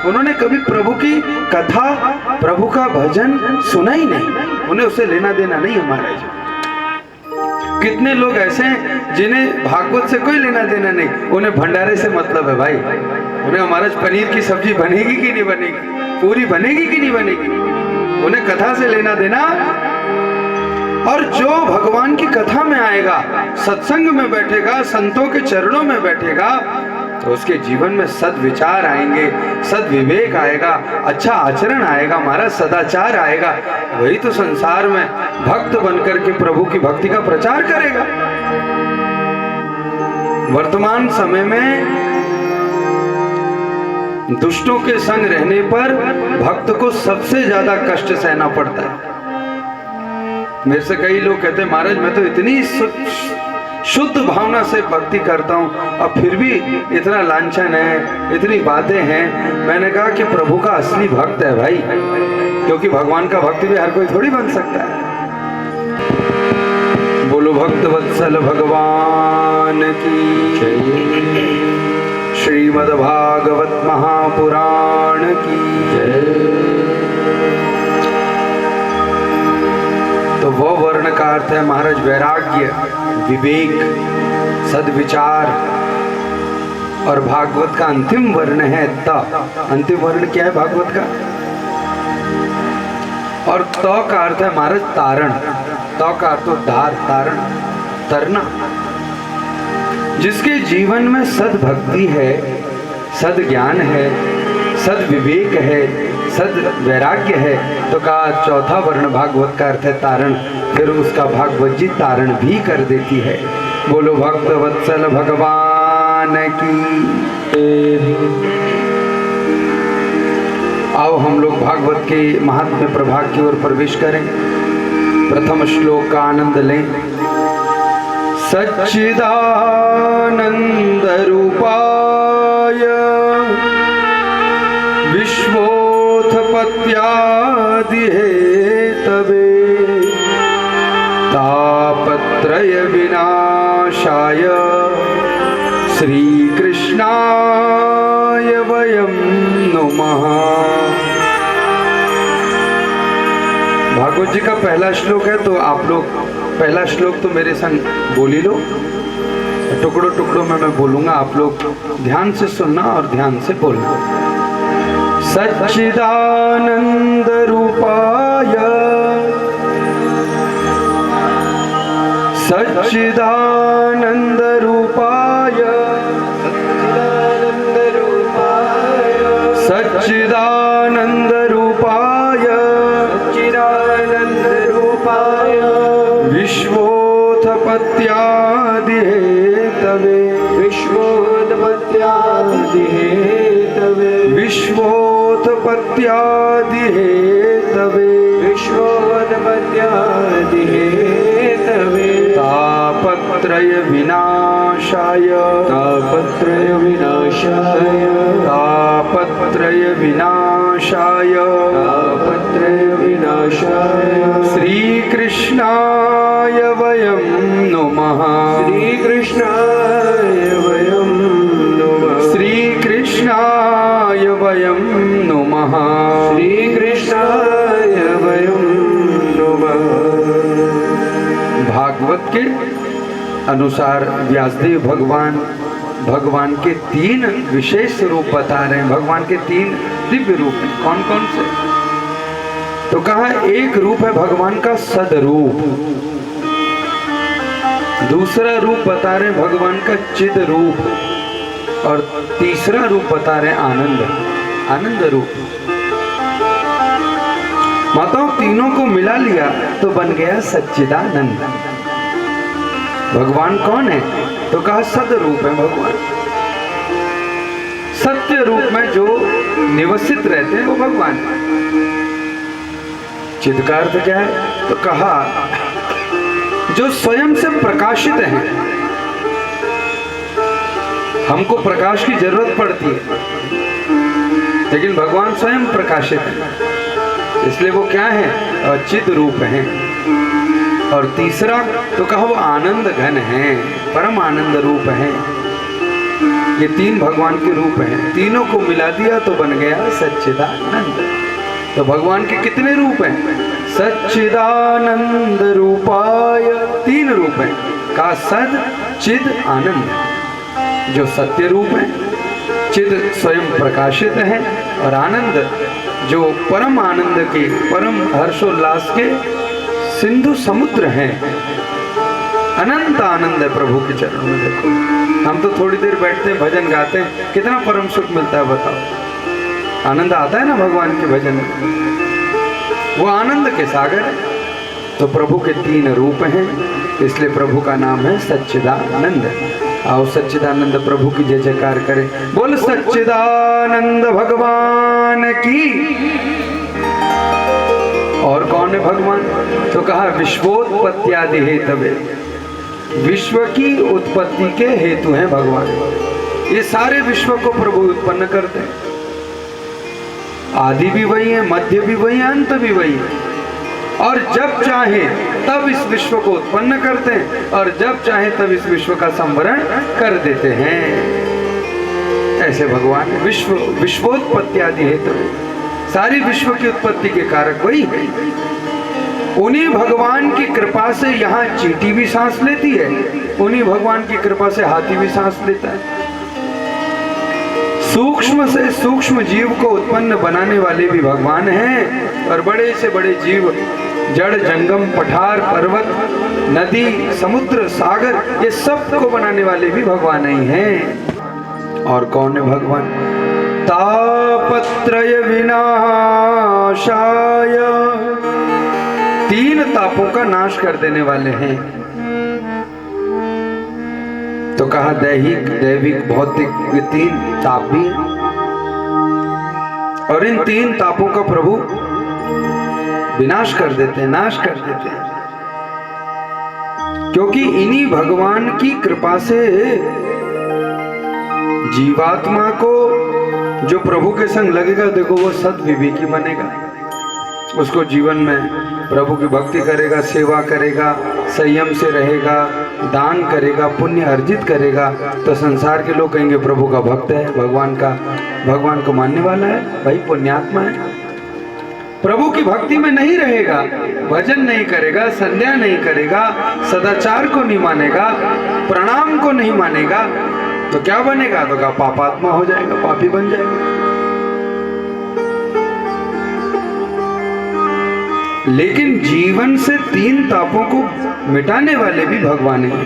उन्होंने कभी प्रभु की कथा, प्रभु का भजन सुना ही नहीं। उन्हें उसे लेना देना नहीं हमारा। कितने लोग ऐसे हैं जिन्हें भागवत से कोई लेना देना नहीं, उन्हें भंडारे से मतलब है भाई। उन्हें हमारा पनीर की सब्जी बनेगी कि नहीं बनेगी, पूरी बनेगी कि नहीं बनेगी, उन्हें कथा से लेना देना। और जो भगवान की कथा में आएगा, सत्संग में बैठेगा, संतों के चरणों में बैठेगा, तो उसके जीवन में सद्विचार आएंगे, सद्विवेक आएगा, अच्छा आचरण आएगा, महाराज सदाचार आएगा। वही तो संसार में भक्त बनकर के प्रभु की भक्ति का प्रचार करेगा। वर्तमान समय में दुष्टों के संग रहने पर भक्त को सबसे ज्यादा कष्ट सहना पड़ता है। मेरे से कई लोग कहते हैं महाराज मैं तो इतनी शुद्ध भावना से भक्ति करता हूँ, अब फिर भी इतना लांछन है, इतनी बातें हैं। मैंने कहा कि प्रभु का असली भक्त है भाई, क्योंकि भगवान का भक्त भी हर कोई थोड़ी बन सकता है। बोलो भक्त वत्सल भगवान की जय। श्रीमद् भागवत महापुराण की जय। तो वो वर्ण का अर्थ है महाराज वैराग्य, विवेक, सद्विचार। और भागवत का अंतिम वर्ण है त। अंतिम वर्ण क्या है भागवत का? और त का अर्थ है महाराज तारण। त का अर्थ उद्धार, तारण, तरना। जिसके जीवन में सद्भक्ति है, सद्ज्ञान है, सद्विवेक है, सद वैराग्य है, तो कहा चौथा वर्ण भागवत का अर्थ है तारण। फिर उसका भागवत जी तारण भी कर देती है। बोलो भक्त वत्सल भगवान की। आओ हम लोग भागवत के महात्म्य प्रभाग की ओर प्रवेश करें। प्रथम श्लोक का आनंद लें। सच्चिदानंद रूपाय विश्वोत्पत्त्यादि हेतवे तापत्रय विनाशाय श्री कृष्णाय वयं नुमः। भागवत जी का पहला श्लोक है, तो आप लोग पहला श्लोक तो मेरे संग बोल ही लो। टुकड़ों टुकड़ों में मैं बोलूंगा, आप लोग ध्यान से सुनना और ध्यान से बोलना। सच्चिदानंद रूपाय सच्चिदानंद रूपाय सच्चिदानंद रूपाय सच्चिदानंद रूपाय विश्वोत्पत्त्यादि हेतवे विश्वोत्पत्त्यादि हेतवे विश्वोत्पत्त्यादि हेतवे विश्वोत्पत्त्यादि हेतवे तापत्रय विनाशाय तापत्रय विनाशाय तापत्रय विनाशाय तापत्रय विनाशाय श्री कृष्णाय वयं नुमः श्री कृष्णाय वयं नुमः श्री कृष्णाय वयं नुमः श्री कृष्णाय वयं नुमः। भागवत के अनुसार व्यासदेव भगवान के तीन विशेष रूप बता रहे हैं। भगवान के तीन दिव्य रूप हैं। कौन कौन से? तो कहा एक रूप है भगवान का सदरूप, दूसरा रूप बता रहे हैं भगवान का चिद रूप, और तीसरा रूप बता रहे हैं आनंद रूप। माताओं तीनों को मिला लिया तो बन गया सच्चिदानंद। भगवान कौन है? तो कहा सद रूप है भगवान। सत्य रूप में जो निवसित रहते हैं वो भगवान है। चिद का अर्थ क्या है? तो कहा जो स्वयं से प्रकाशित हैं। हमको प्रकाश की जरूरत पड़ती है, लेकिन भगवान स्वयं प्रकाशित है, इसलिए वो क्या है? चिद रूप हैं। और तीसरा तो कहा वो आनंद घन है, परम आनंद रूप है। ये तीन भगवान के रूप हैं। तीनों को मिला दिया तो बन गया सच्चिदानंद। तो भगवान के कितने रूप हैं? सच्चिदानंद रूपाय तीन रूप हैं। का सद चिद आनंद, जो सत्य रूप है, चिद स्वयं प्रकाशित है, और आनंद जो परम आनंद के, परम हर्षोल्लास के सिंधु समुद्र हैं। अनंत आनंद है प्रभु के चरणों में। देखो हम तो थोड़ी देर बैठते हैं, भजन गाते हैं, कितना परम सुख मिलता है, बताओ। आनंद आता है ना भगवान के भजन में, वो आनंद के सागर है। तो प्रभु के 3 रूप हैं, इसलिए प्रभु का नाम है सच्चिदानंद। आओ सच्चिदानंद प्रभु की जय जयकार करें। बोल सच्चिदानंद भगवान की। और कौन है भगवान? तो कहा विश्वोत्पत्त्यादि हेतवे, विश्व की उत्पत्ति के हेतु हैं भगवान। ये सारे विश्व को प्रभु उत्पन्न करते हैं। आदि भी वही है, मध्य भी वही है, अंत भी वही है। और जब चाहे तब इस विश्व को उत्पन्न करते हैं, और जब चाहे तब इस विश्व का संवरण कर देते हैं। ऐसे भगवान विश्वोत्पत्त्यादि हेतु, सारी विश्व की उत्पत्ति के कारक वही है। उन्हीं भगवान की कृपा से यहाँ चींटी भी सांस लेती है, उन्हीं भगवान की कृपा से हाथी भी सांस लेता है। सूक्ष्म से सूक्ष्म जीव को उत्पन्न बनाने वाले भी भगवान हैं, और बड़े से बड़े जीव, जड़ जंगम, पठार, पर्वत, नदी, समुद्र, सागर, ये सब को बनाने वाले भी भगवान ही हैं। और कौन है भगवान? तापत्रय विनाशाय, 3 तापों का नाश कर देने वाले हैं। तो कहा दैहिक, दैविक, भौतिक, ये 3 ताप भी हैं। और इन 3 तापों का प्रभु विनाश कर देते हैं, नाश कर देते हैं, क्योंकि इन्हीं भगवान की कृपा से जीवात्मा को जो प्रभु के संग लगेगा, देखो वो सद्विवेकी बनेगा। उसको जीवन में प्रभु की भक्ति करेगा, सेवा करेगा, संयम से रहेगा, दान करेगा, पुण्य अर्जित करेगा, तो संसार के लोग कहेंगे प्रभु का भक्त है, भगवान को मानने वाला है, भाई पुण्यात्मा है। प्रभु की भक्ति में नहीं रहेगा, भजन नहीं करेगा, संध्या नहीं करेगा, सदाचार को नहीं मानेगा, प्रणाम को नहीं मानेगा, तो क्या बनेगा? तो क्या पापात्मा हो जाएगा, पापी बन जाएगा। लेकिन जीवन से 3 तापों को मिटाने वाले भी भगवान हैं।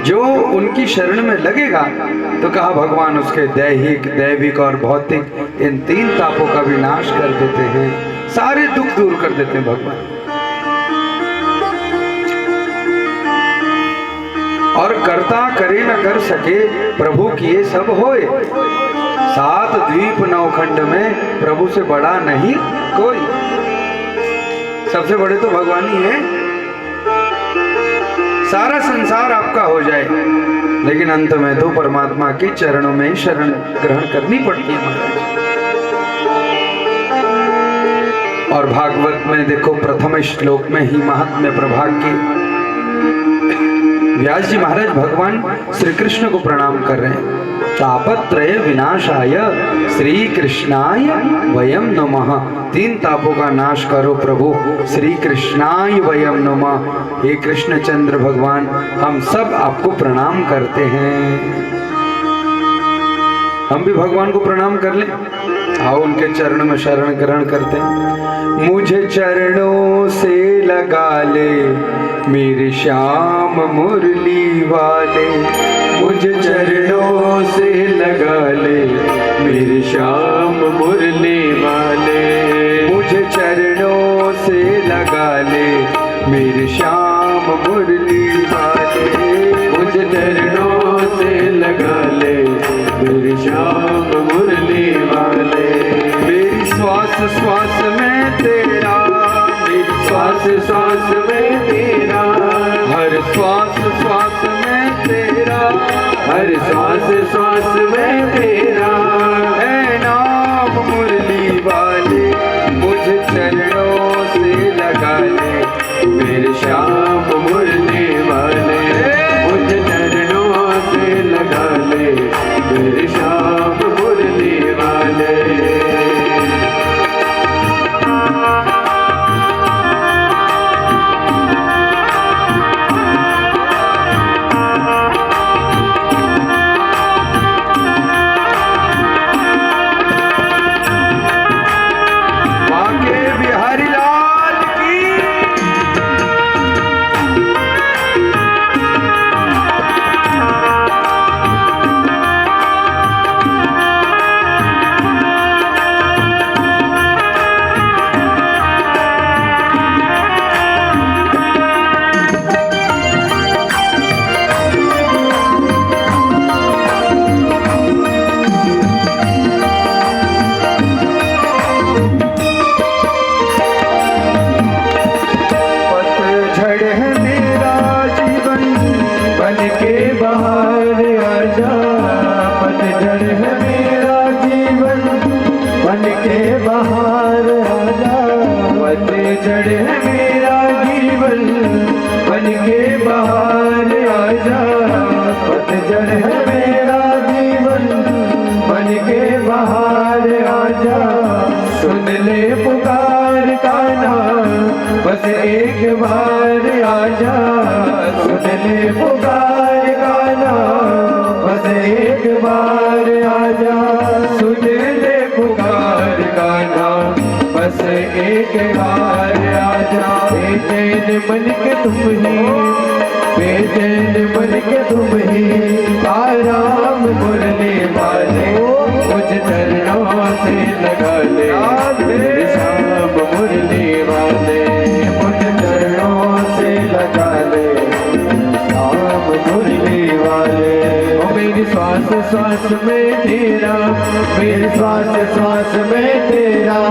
जो उनकी शरण में लगेगा, तो कहा भगवान उसके दैहिक, दैविक और भौतिक इन 3 तापों का भी नाश कर देते हैं, सारे दुख दूर कर देते हैं भगवान। और करता करे न कर सके, प्रभु किए सब होए। 7 द्वीप 9 खंड में प्रभु से बड़ा नहीं कोई। सबसे बड़े तो भगवान ही है। सारा संसार आपका हो जाए, लेकिन अंत में तो परमात्मा के चरणों में ही शरण ग्रहण करनी पड़ती है महाराज। और भागवत में देखो प्रथम श्लोक में ही महात्म्य प्रभाग के व्यास जी महाराज भगवान श्री कृष्ण को प्रणाम कर रहे हैं। तापत्रय विनाशाय श्री कृष्णाय वयम नमः। 3 तापों का नाश करो प्रभु, श्री कृष्णाय वयम नमः। हे कृष्णचंद्र भगवान, हम सब आपको प्रणाम करते हैं। हम भी भगवान को प्रणाम कर लें। आओ उनके चरण में शरण ग्रहण करते हैं। मुझे चरणों से लगा ले मेरे श्याम मुरली वाले, मुझे चरणों से लगा ले मेरे श्याम मुरली वाले, मुझे चरणों से लगा ले मेरे श्याम मुरली वाले, मुझे चरणों से लगा ले मेरे श्याम मुरली वाले। मेरी श्वास श्वास में तेरा, मेरी श्वास श्वास में तेरा, हर श्वास श्वास में तेरा, हर श्वास श्वास में तेरा है नाम मुरली वाले। मुझे चरणों से लगा ले मेरे श्याम मुरली वाले, मुझे चरणों से लगा ले मेरे श्याम मुरली वाले। के बाहर आजा, पतझड़ है मेरा जीवन, बन के बाहर आजा, पतझड़ है मेरा जीवन, बन के बाहर आजा, पतझड़ है मेरा जीवन, बन के बाहर आजा। सुन ले पुकार का नाम, बस एक बार आजा, सुन ले पुकार का नाम, बस एक बार आजा, सुन ले पुकार का नाम, बस एक बार आजा। बेचैन मन के तुम ही, बेचैन मन के तुम ही, आराम मुरली वाले, कुछ चरणों से लगा ले, शाम मुरली वाले, कुछ चरणों से लगा ले, शाम मुरली वाले। ओ मेरी श्वास श्वास में तेरा, मेरी श्वास श्वास में तेरा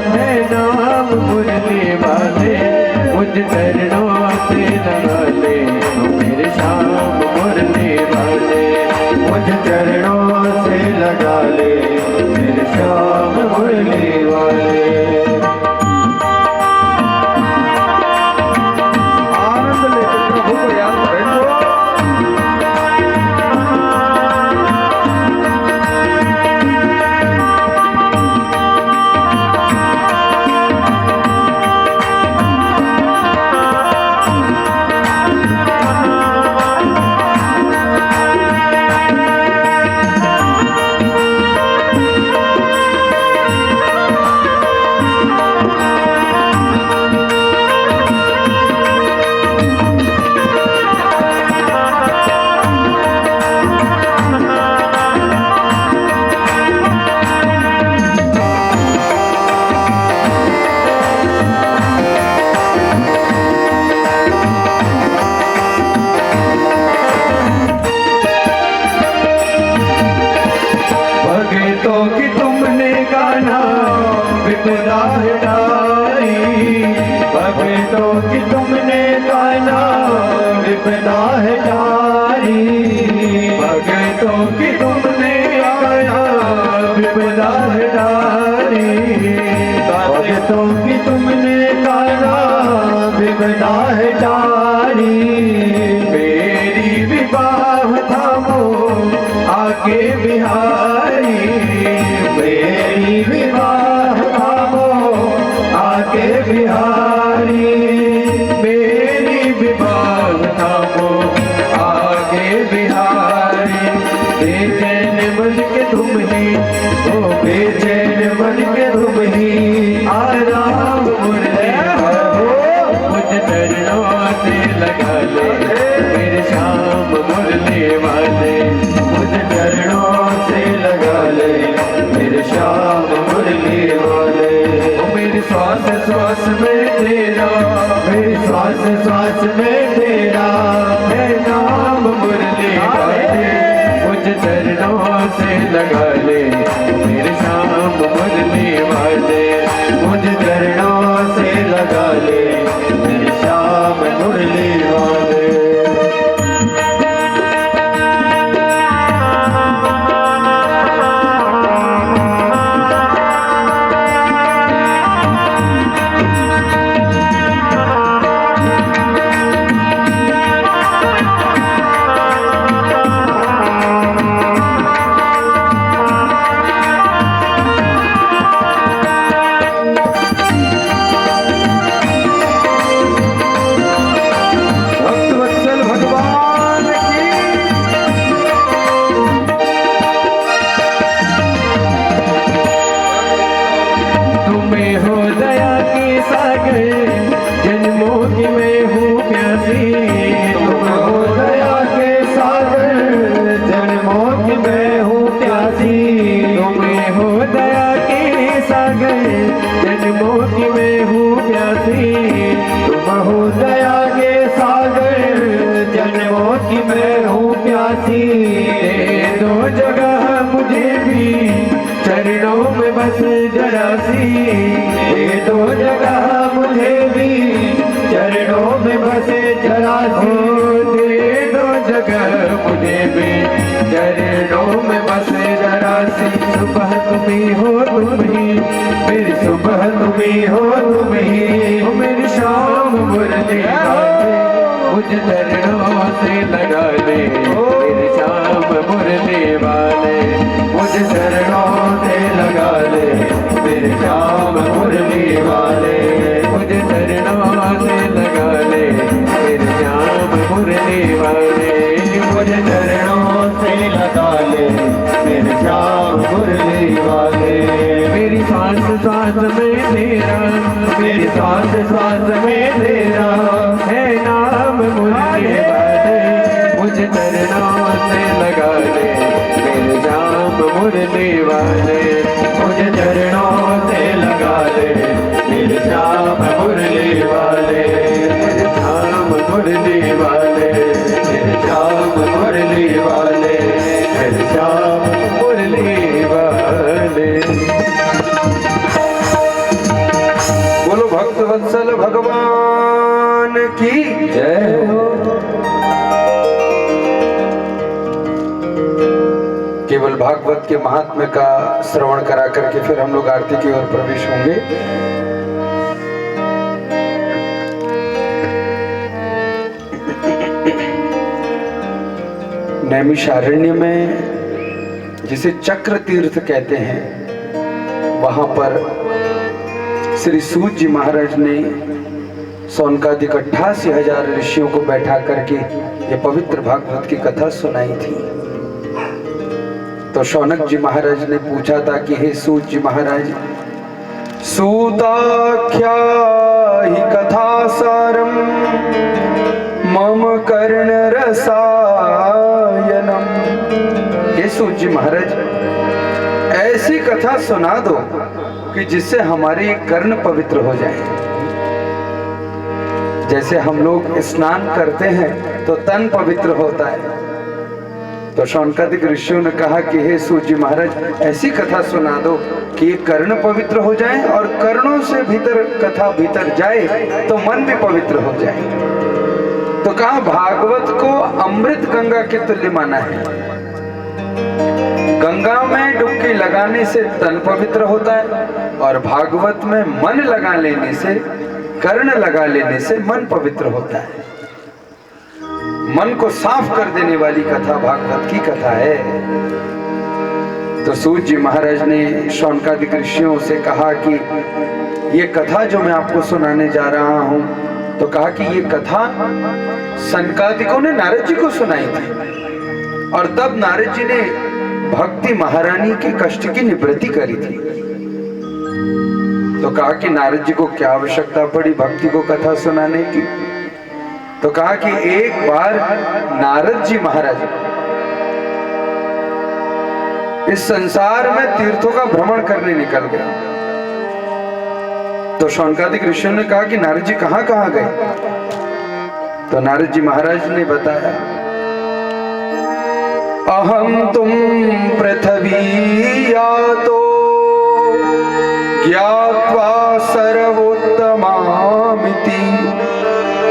है नाम मुरली वाले, कुछ चरणों से लगा ले, मेरे शाम मुरली वाले, कुछ चरणों से लगा ले, मेरे शाम मुरली वाले। आनंद लेकर प्रभु को याद करें। भगतों की तुमने गाना विपदा हटाई, भगतों की तुमने गाना विपदा हटाई, भगतों की तुमने गाना विपदा हटाई, भगतों की तुमने गाना विपदा हटाई। मेरी विवाह थामो आके बिहारी, मेरी विवाह थामो आके बिहारी, मेरी विवाह थामो आगे बिहारी। बेचैन मन के तुम ही, ओ बेचैन मन के तुम ही, आराम मुरली वाले, कुछ चरणों से लगा ले, मेरे शाम मुरली वाले, कुछ चरणों से लगा ले, मेरे शाम मुरली वाले। ओ मेरी श्वास श्वास में तेरा, मेरी श्वास श्वास में तेरा है नाम मुरली वाले, कुछ चरणों से लगा ले, मेरे शाम मुरली वाले, कुछ चरणों से लगा ले, मेरे शाम मुरली वाले। भक्तवत्सल भगवान की। तुम्हें हो दया की सागर, जन्मों की मैं हूँ प्यासी, तुम हो दया के सागर, जन्मों की मैं हूँ प्यासी, तुम्हें हो दया की सागर, जन्मों की मैं हूँ प्यासी, तुम हो दया के सागर, जन्मों की मैं हूँ प्यासी। दे दो जगह मुझे भी चरणों में बस जरा सी, दे दो जगह मुझे भी चरणों में बस जरा सी, दे दो जगह मुझ चरणों से लगा ले मेरे श्याम मुरली वाले, मुझ चरणों से लगा ले मेरे श्याम मुरली वाले, मुझ चरणों से लगा ले मेरे श्याम मुरली वाले, मुझ चरणों से लगा ले मेरे श्याम मुरली वाले। मेरी सांस सांस में तेरा, मेरी सांस सांस में तेरा है नाम मुरली वाले, मुझ चरणों से लगा ले मेरे श्याम मुरली वाले, मुझ चरणों से लगा ले मेरे श्याम मुरली वाले, मेरे श्याम मुरली वाले, मेरे श्याम मुरली वाले, मेरे श्याम मुरली वाले। बोलो भक्त वत्सल भगवान की जय हो। केवल भागवत के महात्म्य का श्रवण करा करके फिर हम लोग आरती की ओर प्रवेश होंगे। नैमिषारण्य में जिसे चक्र तीर्थ कहते हैं, वहां पर श्री सूत जी महाराज ने सौनकादिक 88,000 ऋषियों को बैठा करके ये पवित्र भागवत की कथा सुनाई थी। तो शौनक जी महाराज ने पूछा था कि हे सूत जी महाराज, सूताख्या ही कथा सारम मम कर्ण रसायनम। हे सूत जी महाराज, ऐसी कथा सुना दो कि जिससे हमारे कर्ण पवित्र हो जाए। जैसे हम लोग स्नान करते हैं तो तन पवित्र होता है, तो शौनकादिक ऋषियों ने कहा कि हे सूत जी महाराज, ऐसी कथा सुना दो कि ये कर्ण पवित्र हो जाए और कर्णों से भीतर कथा भीतर जाए तो मन भी पवित्र हो जाए। तो कहा भागवत को अमृत गंगा के तुल्य माना है। गंगा में डुबकी लगाने से तन पवित्र होता है और भागवत में मन लगा लेने से, कर्ण लगा लेने से मन पवित्र होता है। मन को साफ कर देने वाली कथा भागवत की कथा है। तो सूत जी महाराज ने शौनकादिक ऋषियों से कहा कि ये कथा जो मैं आपको सुनाने जा रहा हूं, तो कहा कि ये कथा सनकादिकों ने नारद जी को सुनाई थी और तब नारद जी ने भक्ति महारानी के कष्ट की निवृत्ति करी थी। तो कहा कि नारद जी को क्या आवश्यकता पड़ी भक्ति को कथा सुनाने की। तो कहा कि एक बार नारद जी महाराज इस संसार में तीर्थों का भ्रमण करने निकल गए। तो शौनकादिक ऋषियों ने कहा कि नारद जी कहां कहां गए। तो नारद जी महाराज ने बताया, अहम तुम पृथ्वी यातो ज्ञात्वा सर्वोत्तमामिति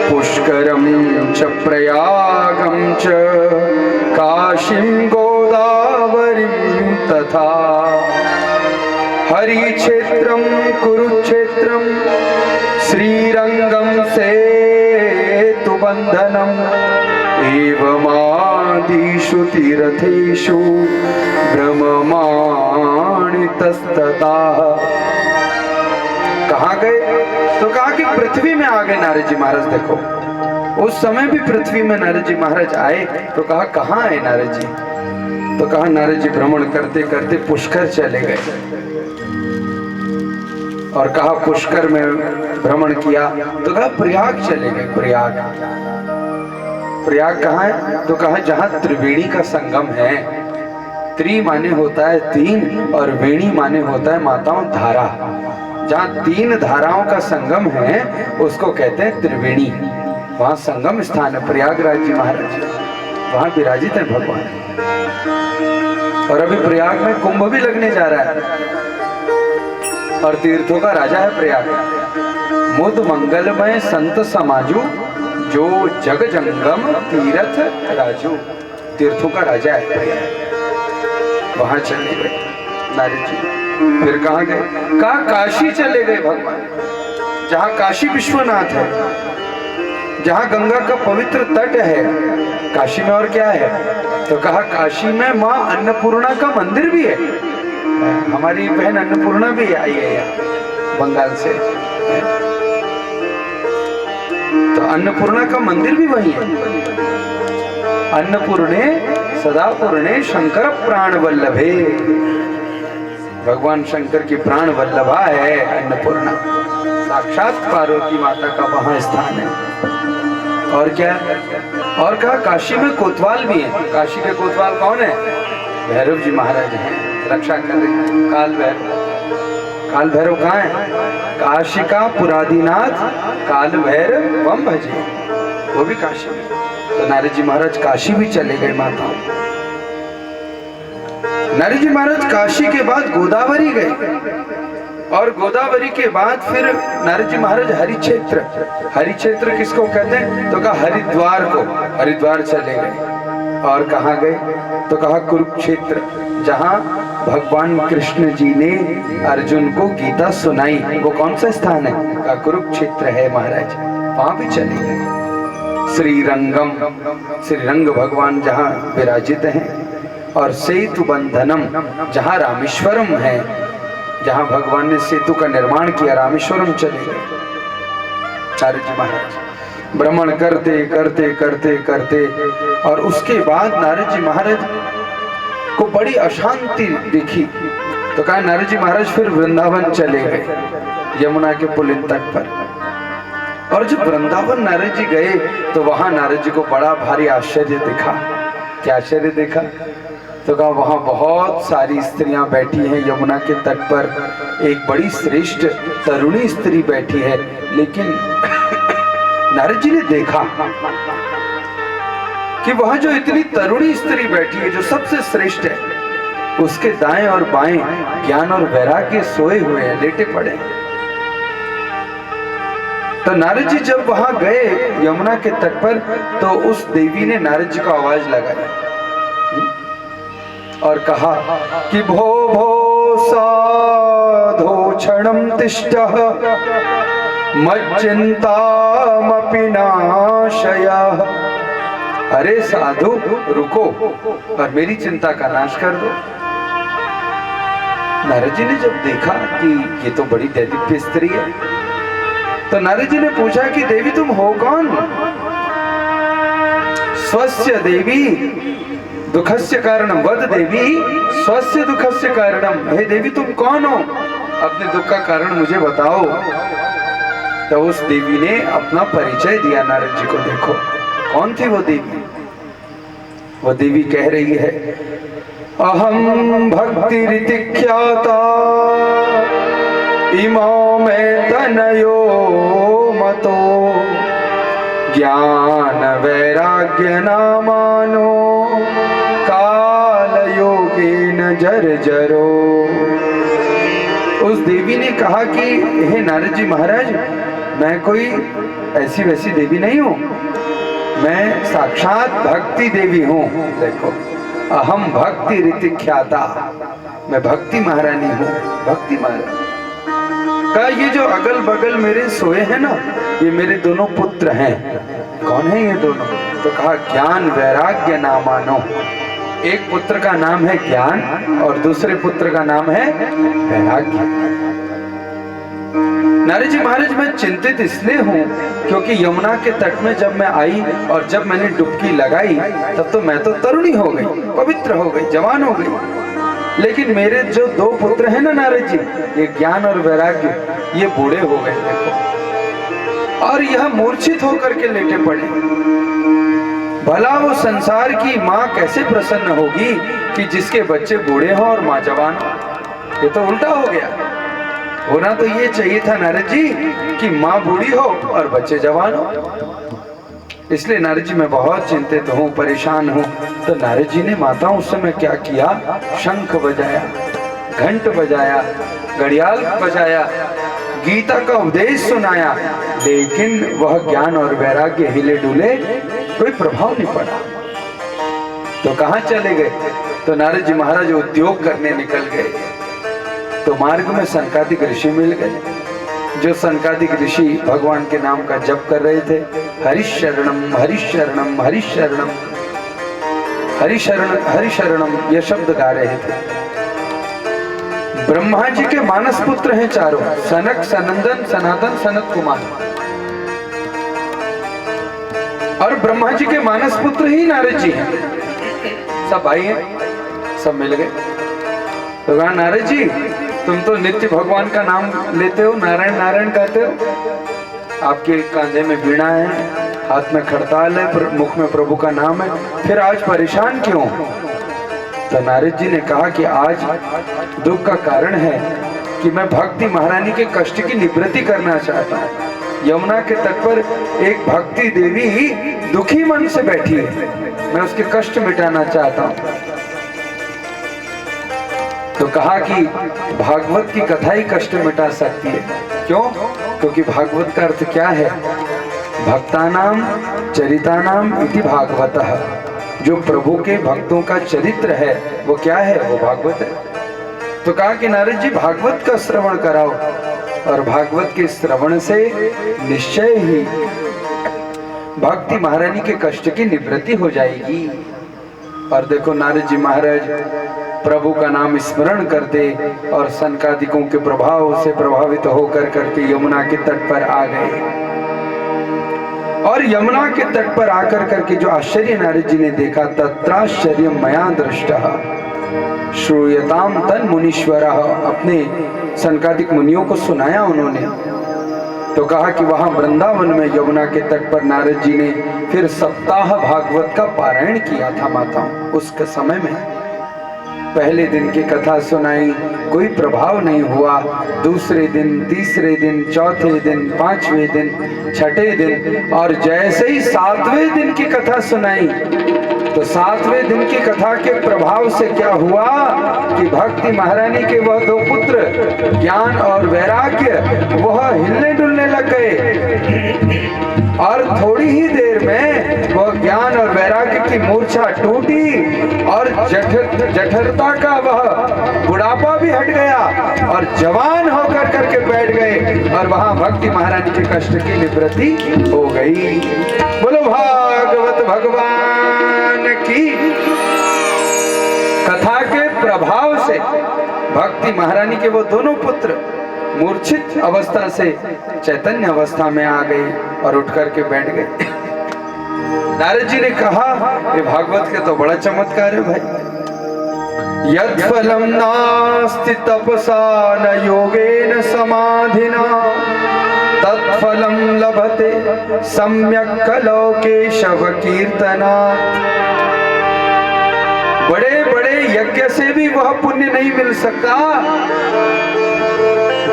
पुष्करम च प्रयागम च काशीं गोदावरीं तथा हरिक्षेत्रम कुरुक्षेत्रम श्रीरंगम सेतुबंधनम एवमादिषु तीर्थेषु ब्रह्माणितस्तथा। कहाँ गए? तो कहा कि पृथ्वी में आ गए नारद जी महाराज। देखो उस समय भी पृथ्वी में नारद जी महाराज आए। तो कहा कहाँ आए नारद जी? तो कहा नारद जी भ्रमण करते करते पुष्कर चले गए और कहा पुष्कर में भ्रमण किया। तो कहा प्रयाग चले गए। प्रयाग, प्रयाग कहाँ है? तो कहा जहाँ त्रिवेणी का संगम है। त्रि माने होता है तीन और वेणी माने होता है माताओं धारा। जहाँ तीन धाराओं का संगम है उसको कहते हैं त्रिवेणी। वहाँ संगम स्थान है प्रयागराज जी महाराज, वहाँ विराजित है भगवान। और अभी प्रयाग में कुंभ भी लगने जा रहा है और तीर्थों का राजा है प्रयाग। मुद मंगलमय संत समाजू जो जग जंगम तीर्थ राजू। तीर्थों का राजा है प्रयाग। वहां चले गए नारद जी। फिर कहाँ गए? कहा काशी चले गए भगवान, जहाँ काशी विश्वनाथ है। जहाँ गंगा का पवित्र तट है, काशी में और क्या है? तो कहा काशी में माँ अन्नपूर्णा का मंदिर भी है। हमारी बहन अन्नपूर्णा भी आई है यहाँ बंगाल से, तो अन्नपूर्णा का मंदिर भी वही है। अन्नपूर्णे सदा पूर्णे शंकर प्राण वल्लभे, भगवान शंकर की प्राण वल्लभा है अन्नपूर्णा, साक्षात पार्वती माता का वहां स्थान है। और क्या? और कहा काशी में कोतवाल भी है। काशी के कोतवाल कौन है? भैरव जी महाराज हैं, रक्षा कर रहे हैं। काल भैरव, काल भैरव कहाँ है? काशी का पुरादीनाथ काल भैरव वम भजे, वो भी काशी में। तो नारद जी महाराज काशी भी चले गए माताओं। नारद जी महाराज काशी के बाद गोदावरी गए, और गोदावरी के बाद फिर नारद जी महाराज हरिक्षेत्र, हरिक्षेत्र किसको कहते हैं? तो कहा हरिद्वार को, हरिद्वार चले गए। और कहाँ गए? तो कहा कुरुक्षेत्र, जहाँ भगवान कृष्ण जी ने अर्जुन को गीता सुनाई। वो कौन सा स्थान है? कहा कुरुक्षेत्र है महाराज, वहां भी चले गए। श्रीरंगम, श्रीरंग भगवान जहाँ विराजित हैं, और सेतु बंधनम जहाँ रामेश्वरम है, जहाँ भगवान ने सेतु का निर्माण किया, रामेश्वरम चले गए नारद जी महाराज। भ्रमण करते करते करते करते, और उसके बाद नारद जी महाराज को बड़ी अशांति दिखी, तो कहा नारद जी महाराज फिर वृंदावन चले गए, यमुना के पुलिन तट पर। और जब वृंदावन नारद जी गए तो वहां नारद जी को बड़ा भारी आश्चर्य दिखा। क्या आश्चर्य देखा? तो कहा वहां बहुत सारी स्त्रियां बैठी हैं यमुना के तट पर, एक बड़ी श्रेष्ठ तरुणी स्त्री बैठी है। लेकिन नारद जी ने देखा कि वहां जो इतनी तरुणी स्त्री बैठी है, जो सबसे श्रेष्ठ है, उसके दाएं और बाएं ज्ञान और वैराग्य सोए हुए हैं, लेटे पड़े हैं। तो नारद जी जब वहां गए यमुना के तट पर, तो उस देवी ने नारद जी को आवाज लगाई और कहा कि भो भो साधो क्षणम तिष्ठः मच्चिंतामपि नाशयः। अरे साधु रुको और मेरी चिंता का नाश कर दो। नारद जी ने जब देखा कि ये तो बड़ी दैदिप्य स्त्री है, तो नारद जी ने पूछा कि देवी तुम हो कौन? स्वस्य देवी दुखस्य कारणम वद देवी स्वस्य दुखस्य कारणम। हे देवी तुम कौन हो? अपने दुख का कारण मुझे बताओ। तो उस देवी ने अपना परिचय दिया नारद जी को। देखो कौन थी वो देवी? वो देवी कह रही है, अहम भक्ति रीति ख्याता इमो में तनयो मतो ज्ञान वैराग्य नामानो काल योगेन जर्जरो। उस देवी ने कहा कि हे नारद जी महाराज, मैं कोई ऐसी वैसी देवी नहीं हूँ, मैं साक्षात भक्ति देवी हूँ। देखो अहम भक्ति रीति ख्याता, मैं भक्ति महारानी हूँ, भक्ति महारानी। कहा ये जो अगल बगल मेरे सोए हैं ना, ये मेरे दोनों पुत्र हैं। कौन है ये दोनों? तो कहा ज्ञान वैराग्य नामानो। एक पुत्र का नाम है ज्ञान और दूसरे पुत्र का नाम है वैराग्य। नारद जी महाराज मैं चिंतित इसलिए हूँ क्योंकि यमुना के तट में जब मैं आई और जब मैंने डुबकी लगाई, तब तो मैं तो तरुणी हो गई, पवित्र हो गई, जवान हो गई। लेकिन मेरे जो दो पुत्र हैं ना नारद जी, ये ज्ञान और वैराग्य, ये बूढ़े हो गए देखो, और यह मूर्छित होकर के लेटे पड़े। भला वो संसार की माँ कैसे प्रसन्न होगी कि जिसके बच्चे बूढ़े हों और माँ जवान हो? ये तो उल्टा हो गया। होना तो ये चाहिए था नारद जी कि माँ बूढ़ी हो और बच्चे जवान हो। इसलिए नारद जी मैं बहुत चिंतित हूँ, परेशान हूँ। तो नारद जी ने माताओं उस समय क्या किया? शंख बजाया, घंट बजाया, घड़ियाल बजाया, गीता का उपदेश सुनाया, लेकिन वह ज्ञान और वैराग्य हिले डुले कोई प्रभाव नहीं पड़ा। तो कहाँ चले गए? तो नारद जी महाराज उद्योग करने निकल गए। तो मार्ग में सनकादिक ऋषि मिल गए। जो सनकादिक ऋषि भगवान के नाम का जप कर रहे थे, हरिशरणम हरिशरणम हरिशरणम हरिशरणम ये शब्द गा रहे थे। ब्रह्मा जी के मानस पुत्र हैं चारों, सनक, सनंदन, सनातन, सनत कुमार। और ब्रह्मा जी के मानस पुत्र ही नारद जी हैं। सब भाई हैं, सब मिल गए। तो कहा, नारद जी तुम तो नित्य भगवान का नाम लेते हो, नारायण नारायण कहते हो, आपके कांधे में वीणा है, हाथ में खड़ताल है, मुख में प्रभु का नाम है, फिर आज परेशान क्यों? तो नारद जी ने कहा कि आज दुख का कारण है कि मैं भक्ति महारानी के कष्ट की निवृत्ति करना चाहता हूँ। यमुना के तट पर एक भक्ति देवी दुखी मन से बैठी है, मैं उसके कष्ट मिटाना चाहता हूँ। तो कहा कि भागवत की कथा ही कष्ट मिटा सकती है। क्यों? क्योंकि भागवत का अर्थ क्या है? भक्तानाम चरितानाम इति भागवतः। जो प्रभु के भक्तों का चरित्र है वो क्या है? वो भागवत है। तो कहा कि नारद जी भागवत का श्रवण कराओ, और भागवत के श्रवण से निश्चय ही भक्ति महारानी के कष्ट की निवृत्ति हो जाएगी। और देखो नारद जी महाराज प्रभु का नाम स्मरण करते और सनकादिकों के प्रभाव से प्रभावित होकर करके यमुना के तट पर आ गए। और यमुना के तट पर आकर करके जो आश्चर्य नारद जी ने देखा, तत्राश्चर्य मया दृष्टः श्रूयताम तन मुनीश्वरः, अपने सनकादिक मुनियों को सुनाया उन्होंने। तो कहा कि वहां वृंदावन में यमुना के तट पर नारद जी ने फिर सप्ताह भागवत का पारायण किया था माताओं। उसके समय में पहले दिन की कथा सुनाई, कोई प्रभाव नहीं हुआ। दूसरे दिन, तीसरे दिन, चौथे दिन, पांचवें दिन, छठे दिन, और जैसे ही सातवें दिन की कथा सुनाई, तो सातवें दिन की कथा के प्रभाव से क्या हुआ कि भक्ति महारानी के वह दो पुत्र ज्ञान और वैराग्य वह हिलने डुलने लग गए। और थोड़ी ही देर में वह ज्ञान और वैराग्य की मूर्छा टूटी और जठरता का वह बुढ़ापा भी हट गया और जवान होकर करके बैठ गए, और वहां भक्ति महारानी के कष्ट की निवृत्ति हो गई। बोलो भागवत भगवान की। कथा के प्रभाव से भक्ति महारानी के वो दोनों पुत्र मूर्छित अवस्था से चैतन्य अवस्था में आ गए और उठ करके बैठ गए। नारद जी ने कहा, ये भागवत के तो बड़ा चमत्कार है भाई। यद फलम नास्ति तपसा न योगेन समाधिना तत्फलम लभते सम्यक कलौ केशव कीर्तनात्। बड़े बड़े यज्ञ से भी वह पुण्य नहीं मिल सकता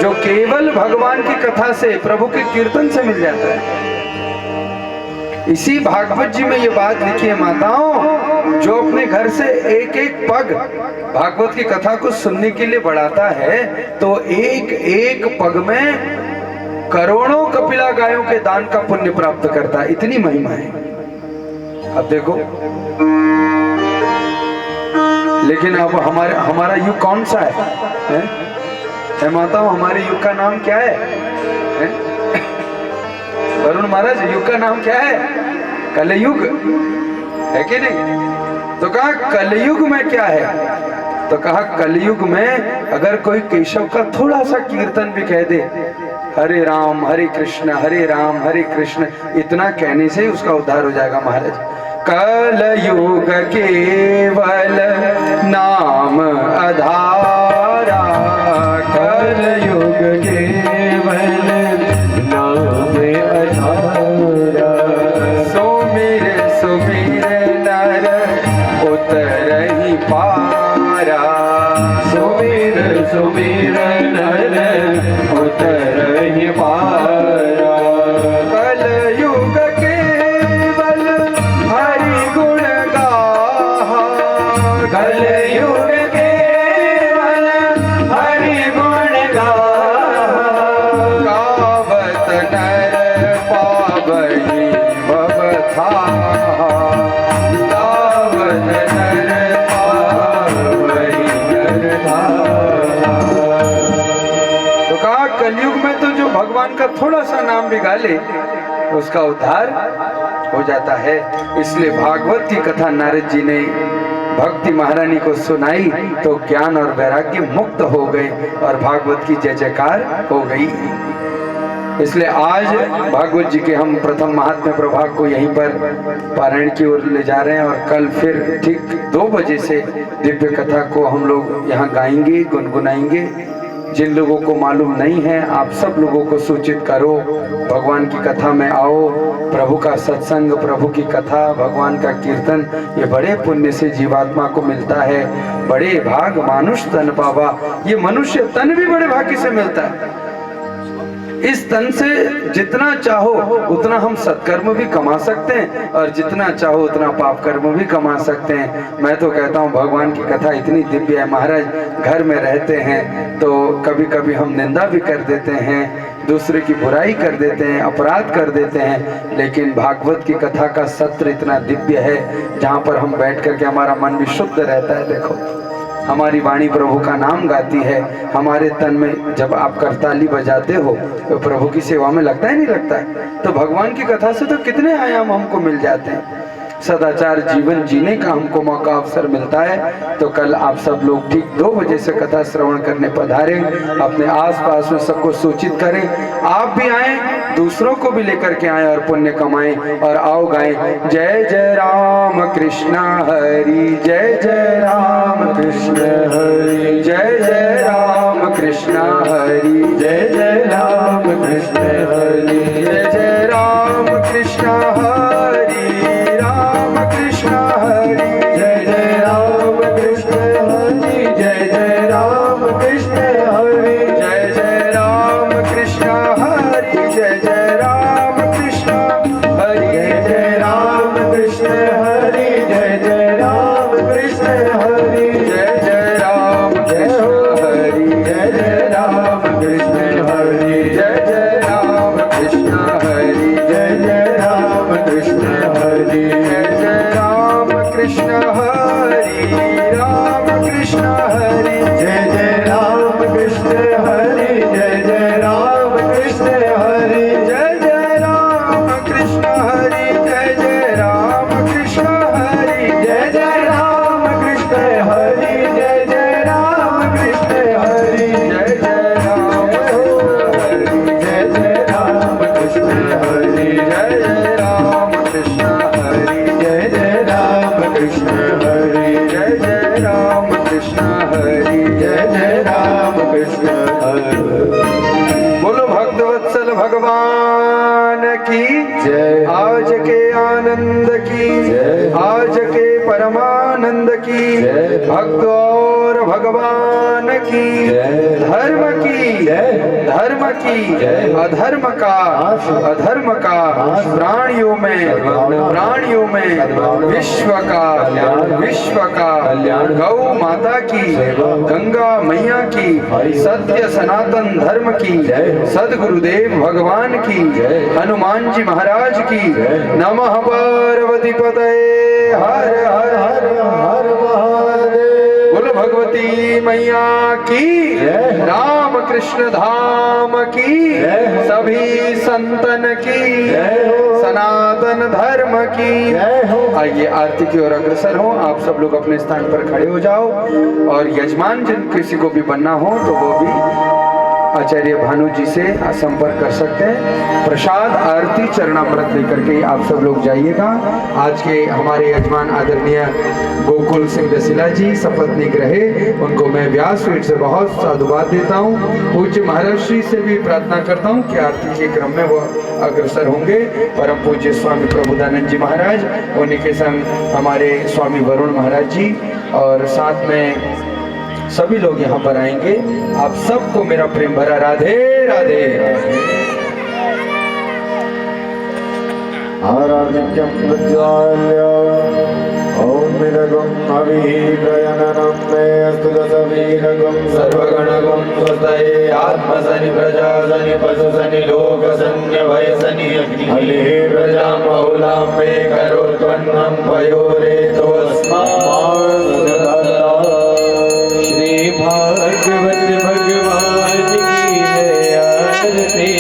जो केवल भगवान की कथा से, प्रभु के कीर्तन से मिल जाता है। इसी भागवत जी में ये बात लिखी है माताओं, जो अपने घर से एक एक पग भागवत की कथा को सुनने के लिए बढ़ाता है, तो एक एक पग में करोड़ों कपिला गायों के दान का पुण्य प्राप्त करता है। इतनी महिमा है। अब देखो, लेकिन अब हमारा युग कौन सा है? माताओं, हमारे युग का नाम क्या है? वरुण महाराज, युग का नाम क्या है? कलयुग है कि नहीं? तो कहा कलयुग में क्या है? तो कहा कलयुग में अगर कोई केशव का थोड़ा सा कीर्तन भी कह दे, हरे राम हरे कृष्ण हरे राम हरे कृष्ण, इतना कहने से ही उसका उद्धार हो जाएगा महाराज। कलयुग केवल नाम आधारा, कलयुग केवल नाम आधारा। सुमिर सुमिर नर उतरहि पारा, सुमिर सुमिर नर उतरहि पारा। कलयुग केवल हरि गुण गाहा, कलयुग केवल हरि गुण गाहा। गावत नर पावहि भवथाहा, गावत नर पावहि नर धारा। का थोड़ा सा नाम भी गा ले उसका उद्धार हो जाता है। इसलिए भागवत की कथा नारद जी ने भक्ति महारानी को सुनाई तो ज्ञान और वैराग्य मुक्त हो गए और भागवत की जय जयकार हो गई। इसलिए आज भागवत जी के हम प्रथम महात्म्य प्रभाग को यहीं पर पारायण की ओर ले जा रहे हैं और कल फिर ठीक 2 बजे से दिव्य कथा को हम लोग यहाँ गाएंगे, गुनगुनाएंगे। जिन लोगों को मालूम नहीं है आप सब लोगों को सूचित करो, भगवान की कथा में आओ। प्रभु का सत्संग, प्रभु की कथा, भगवान का कीर्तन, ये बड़े पुण्य से जीवात्मा को मिलता है। बड़े भाग मानुष तन पावा, ये मनुष्य तन भी बड़े भाग्य से मिलता है। इस तन से जितना चाहो उतना हम सत्कर्म भी कमा सकते हैं और जितना चाहो उतना पाप कर्म भी कमा सकते हैं। मैं तो कहता हूँ भगवान की कथा इतनी दिव्य है। महाराज घर में रहते हैं तो कभी कभी हम निंदा भी कर देते हैं, दूसरे की बुराई कर देते हैं, अपराध कर देते हैं, लेकिन भागवत की कथा का सत्र इतना दिव्य है जहाँ पर हम बैठ करके हमारा मन भी शुद्ध रहता है। देखो हमारी वाणी प्रभु का नाम गाती है, हमारे तन में जब आप करताली बजाते हो तो प्रभु की सेवा में लगता है नहीं लगता है। तो भगवान की कथा से तो कितने आयाम हमको मिल जाते हैं। सदाचार जीवन जीने का हमको मौका अवसर मिलता है। तो कल आप सब लोग ठीक 2 बजे से कथा श्रवण करने पधारें, अपने आसपास में सबको सूचित करें। आप भी आए, दूसरों को भी लेकर के आए और पुण्य कमाएं और आओ गाएं जय जय राम कृष्ण हरि, जय जय राम कृष्ण हरि, जय जय राम कृष्ण हरि, जय जय राम कृष्ण हरि, जय जय राम कृष्ण हरि, राम कृष्ण हरि, जय जय राम कृष्ण हरि, जय जय राम कृष्ण हरि, जय जय राम कृष्ण हरि, जय जय राम कृष्ण हरि, जय जय राम कृष्ण हरि, जय जय राम कृष्ण हरि, जय जय राम कृष्ण हरि, जय जय राम कृष्ण हरि, जय जय राम कृष्ण हरि, जय जय राम कृष्ण हरि, जय जय राम कृष्ण हरि, राम कृष्ण हरि, जय जय राम कृष्ण हरि, जय जय राम कृष्ण हरि, जय जय राम कृष्ण हरि, जय जय राम कृष्ण हरि, जय जय राम कृष्ण हरि, जय जय राम कृष्ण हरि, जय जय राम हरि, जय जय राम कृष्ण हरि, जय जय राम कृष्ण हरि, जय जय राम कृष्ण हरि, जय जय राम कृष्ण हरि, जय जय राम कृष्ण हरि। बोलो भक्तवत्सल भगवान की जय, आज के आनंद की जय, आज के परमानंद की जय, भक्त और भगवान की जय, धर्म की जय, धर्म की जय, अधर्म का प्राणियों में विश्व का गौ माता की, गंगा मैया की, सत्य सनातन धर्म की, सदगुरुदेव भगवान की, हनुमान जी महाराज की, नमः पार्वती पतये हर हर हर हर महादेव। बोलो भगवती मैया की, राम कृष्ण धाम की, सभी संतन की, सनातन धर्म की। आइए आरती की ओर अग्रसर हो। आप सब लोग अपने स्थान पर खड़े हो जाओ और यजमान जिन किसी को भी बनना हो तो वो भी आचार्य भानु जी से संपर्क कर सकते हैं। प्रसाद आरती चरणामृत लेकर के आप सब लोग जाइएगा। आज के हमारे यजमान आदरणीय गोकुल सिंह दसिला जी सपत्नीक रहे, उनको मैं व्यासपीठ से बहुत साधुवाद देता हूँ। पूज्य महाराज श्री से भी प्रार्थना करता हूँ कि आरती के क्रम में वो अग्रसर होंगे। परम पूज्य स्वामी प्रबोधानंद जी महाराज, उन्हीं के संग हमारे स्वामी वरुण महाराज जी और साथ में सभी लोग यहाँ पर आएंगे। आप सबको मेरा प्रेम भरा राधे राधे। आराधिक्यं प्रज्वाल्य ओम विरगं अभिप्रयननं मे अस्तु दशवीरगं सर्वगणगं स्वतये आत्मसनि प्रजासनि पशुसनि लोकसनि भयसनि हले प्रजां बहुलां मे करोत्वन्नं पयोरेतो श्री भागवत भगवान की है आरती।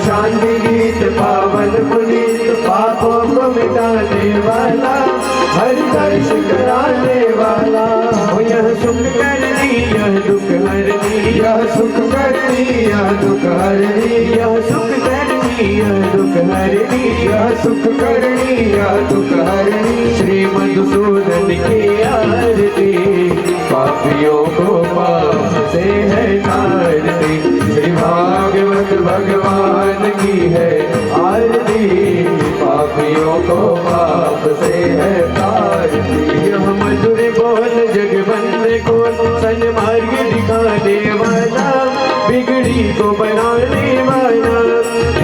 शांति गीत पावन पुनीत पापों को मिटाने वाला हर दर्श कराने वाला हो यह सुख करनी यह दुख हरनी यह सुख करनी यह दुख हरनी यह सुख करनी यह दुख हरनी यह सुख करनी यह दुख हरनी श्री मधुसूदन की आरती पापियों को पाप से है तारती श्री भागवत भगवान की है आरती पापियों को पाप से है तारती यह मधुर बोल जगबंद को सन्मार्ग दिखाने वाला बिगड़ी को बनाने वाला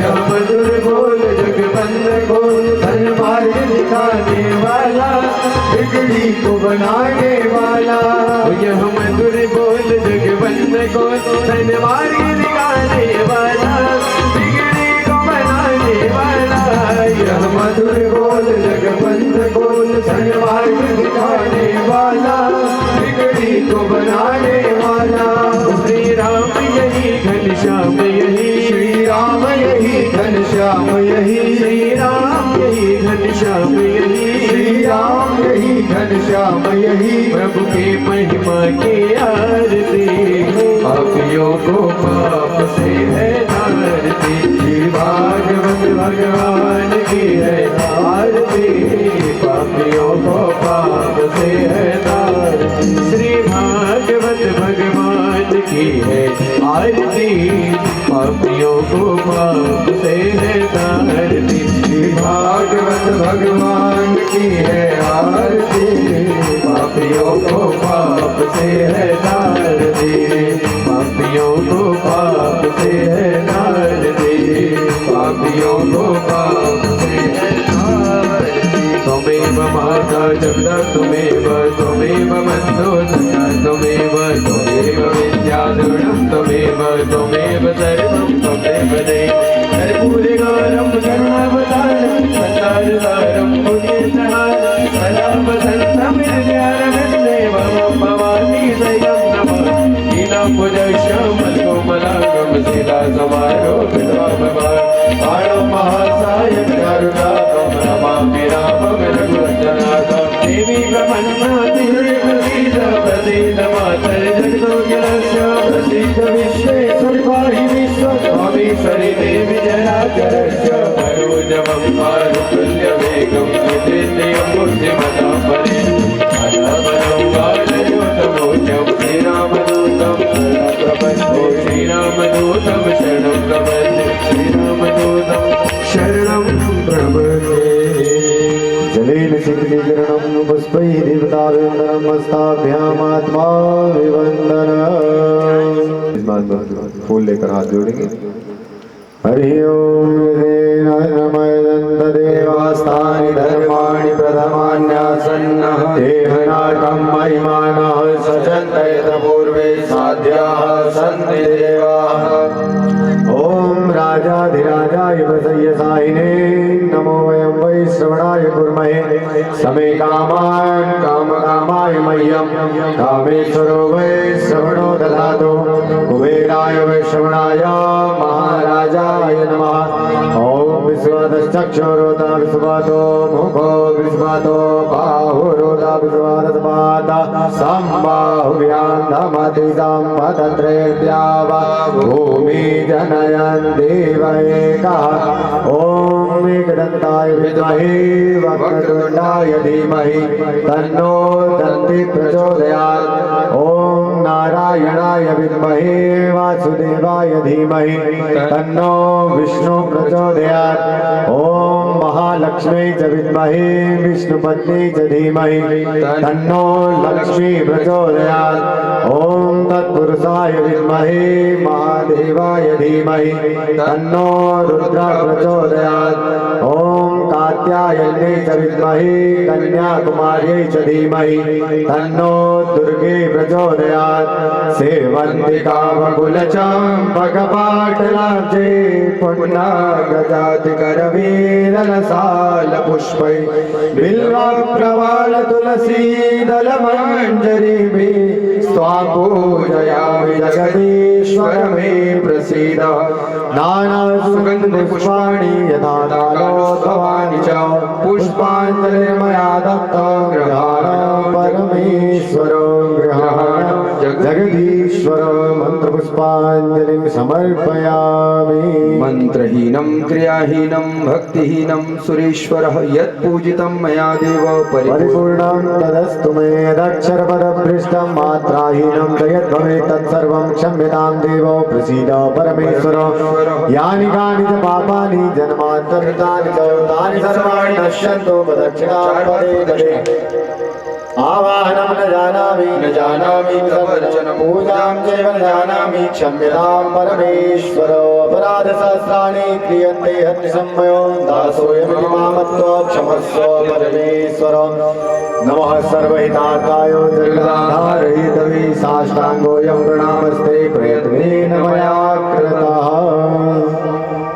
यह मधुर बोल जगबंद को सन्मार्ग दिखाने वाला बिगड़ी को बनाने वाला यह मधुर बोल जगबंद को सन्मार्ग दिखाने वाला बिगड़ी को बनाने वाला यह मधुर बोल जगबंद को सन्मार्ग दिखाने वाला बिगड़ी को बनाने वाला श्री राम यही घनश्याम यही श्री राम यही घनश्याम यही श्री राम यही घनश्याम यही श्री राम यही घनश्याम यही प्रभु के महिमा की आरती पापियों को पाप से है तारती श्री भागवत भगवान की है आरती पापियों को पाप से है तारती श्री भागवत भगवान की है आरती पापियों को पाप से है तारती श्री भागवत भगवान की है आरती पापियों को पाप से है तारती पापियों को पाप से है तारती पापियों को पाप से है तारती त्वमेव माता जगदा त्वमेव त्वमेव बन्धो सखा त्वमेव त्वमेव विद्याधुरं त्वमेव त्वमेव सर्वं त्वमेव देव कर्पूरगारं करुणावतारं संसारसारं पुण्यसहारं सदा वसन्तं हृदयारविन्देवं भवानी दयं नमः लीलापुजश्यामलकोमलांगं सीतासमारोपितामभार बाणं महासायं करुणाकं नमामि रामं रघुवंशनाथं देवी प्रपन्नाति हृदयप्रसीद प्रसीद मातर् जगदोऽखिलस्य प्रसीद विश्वेश्वरि पाहि विश्वस्वामीश्वरि देवि जनार्दनस्य मनोजवं पारुतुल्यवेगं जितेन्द्रियं बुद्धिमतां परेशं बालयोतमोजं श्रीरामदूतं प्रपन्ने श्रीरामदूतं शरणं प्रपन्ने श्रीरामदूतं शरणं प्रपन्ने जलेन सिद्धीकरणं पुष्पैः देवताभिवन्दनं मस्ताभ्यामात्मा विवन्दनम् इस बात पर फूल लेकर हाथ जोड़ेंगे हरि ओम देवास्तानि धर्माणि प्रथमान्यासन्नः देहनाकं महिमानः सचन्तयत पूर्वे साध्याः सन्ति देवाः ओम राजाधिराजाय वसय्यसायिने नमो वयं वै श्रवणाय कुर्महे समे कामान् कामकामाय मह्यं कामेश्वरो वै श्रवणो ददातु कुबेराय वै श्रवणाय महाराजाय नमः ओम विश्वादश्चक्षुरोता विश्वातो मुखो विश्वातो बाहुरोता विश्वादस्माता सम्बाहुभ्यां नमति सम्पतन्त्रेभ्यावा भूमि जनयन् देव एकः ओम एकदन्ताय विद्महे वक्रतुण्डाय धीमहि तन्नो दन्ति प्रचोदयात् ओम नारायणाय विद्महे वासुदेवाय धीमहि तन्नो विष्णु प्रचोदयात् ओम महालक्ष्मी च विद्महे विष्णुपत्नी च धीमहि तन्नो लक्ष्मी प्रचोदयात् ओम तत्पुरुषाय विद्महे महादेवाय धीमहि तन्नो रुद्र प्रचोदयात् ओम कात्यायन्यै च विद्महे कन्याकुमार्यै च धीमहि तन्नो दुर्गे प्रचोदयात् सेवन्ति कामकुलचम्पकपाटलाब्जे पुण्डागजाति करवीरलसालपुष्पै बिल्वप्रवाल तुलसीदलमञ्जरीभिः स्वां पूजयामि जगदीश्वर मे प्रसीद नानासुगन्धपुष्पाणि यथा कालोद्भवानि च पुष्पाञ्जलिर्मया दत्तं गृहाण परमेश्वर गृहाण जगदीश्वर मन्त्रपुष्पाञ्जलिं समर्पयामि मंत्रहीनं क्रियाहीनं भक्तिहीनं सुरेश्वरः यत्पूजितं मया देव परिपूर्णं तदस्तु मे यदक्षरपदभ्रष्टं मात्राहीनं यद्भवेत् तत्सर्वं क्षम्यतां देव प्रसीद परमेश्वर यानि कानि च पापानि जन्मान्तरितानि च तानि सर्वाणि नश्यन्तु प्रदक्षिणापदे ददे आवाहनं न जानामि तदर्चनं पूजां चैव न जानामि क्षम्यतां परमेश्वर अपराधसहस्राणि क्रियन्ते हन्यसम्मयो दासोऽयमिति मामत्व क्षमस्व परमेश्वर नमः सर्वहितार्थाय जगदाधारहितवे साष्टाङ्गोऽयं प्रणामस्ते प्रयत्नेन मया कृतः।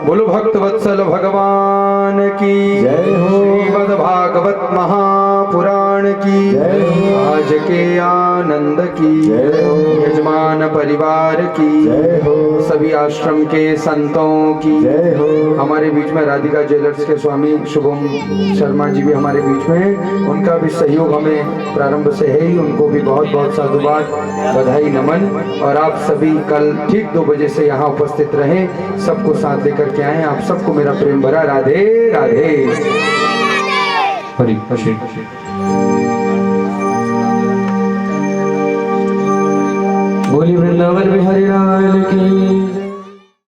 बोलो भक्त वत्सल भगवान की जय हो। श्रीमद् भागवत महापुराण की जय हो। आज के आनंद की जय हो। यजमान परिवार की जय हो। सभी आश्रम के संतों की जय हो। हमारे बीच में राधिका ज्वेलर्स के स्वामी शुभम शर्मा जी भी हमारे बीच में हैं। उनका भी सहयोग हमें प्रारंभ से है ही, उनको भी बहुत बहुत साधुवाद बधाई नमन। और आप सभी कल ठीक 2 बजे से यहाँ उपस्थित रहें, सबको साथ लेकर के आए। आप सबको मेरा प्रेम भरा राधे राधे। हरि हरि। बोली वृंदावन बिहारी लाल की।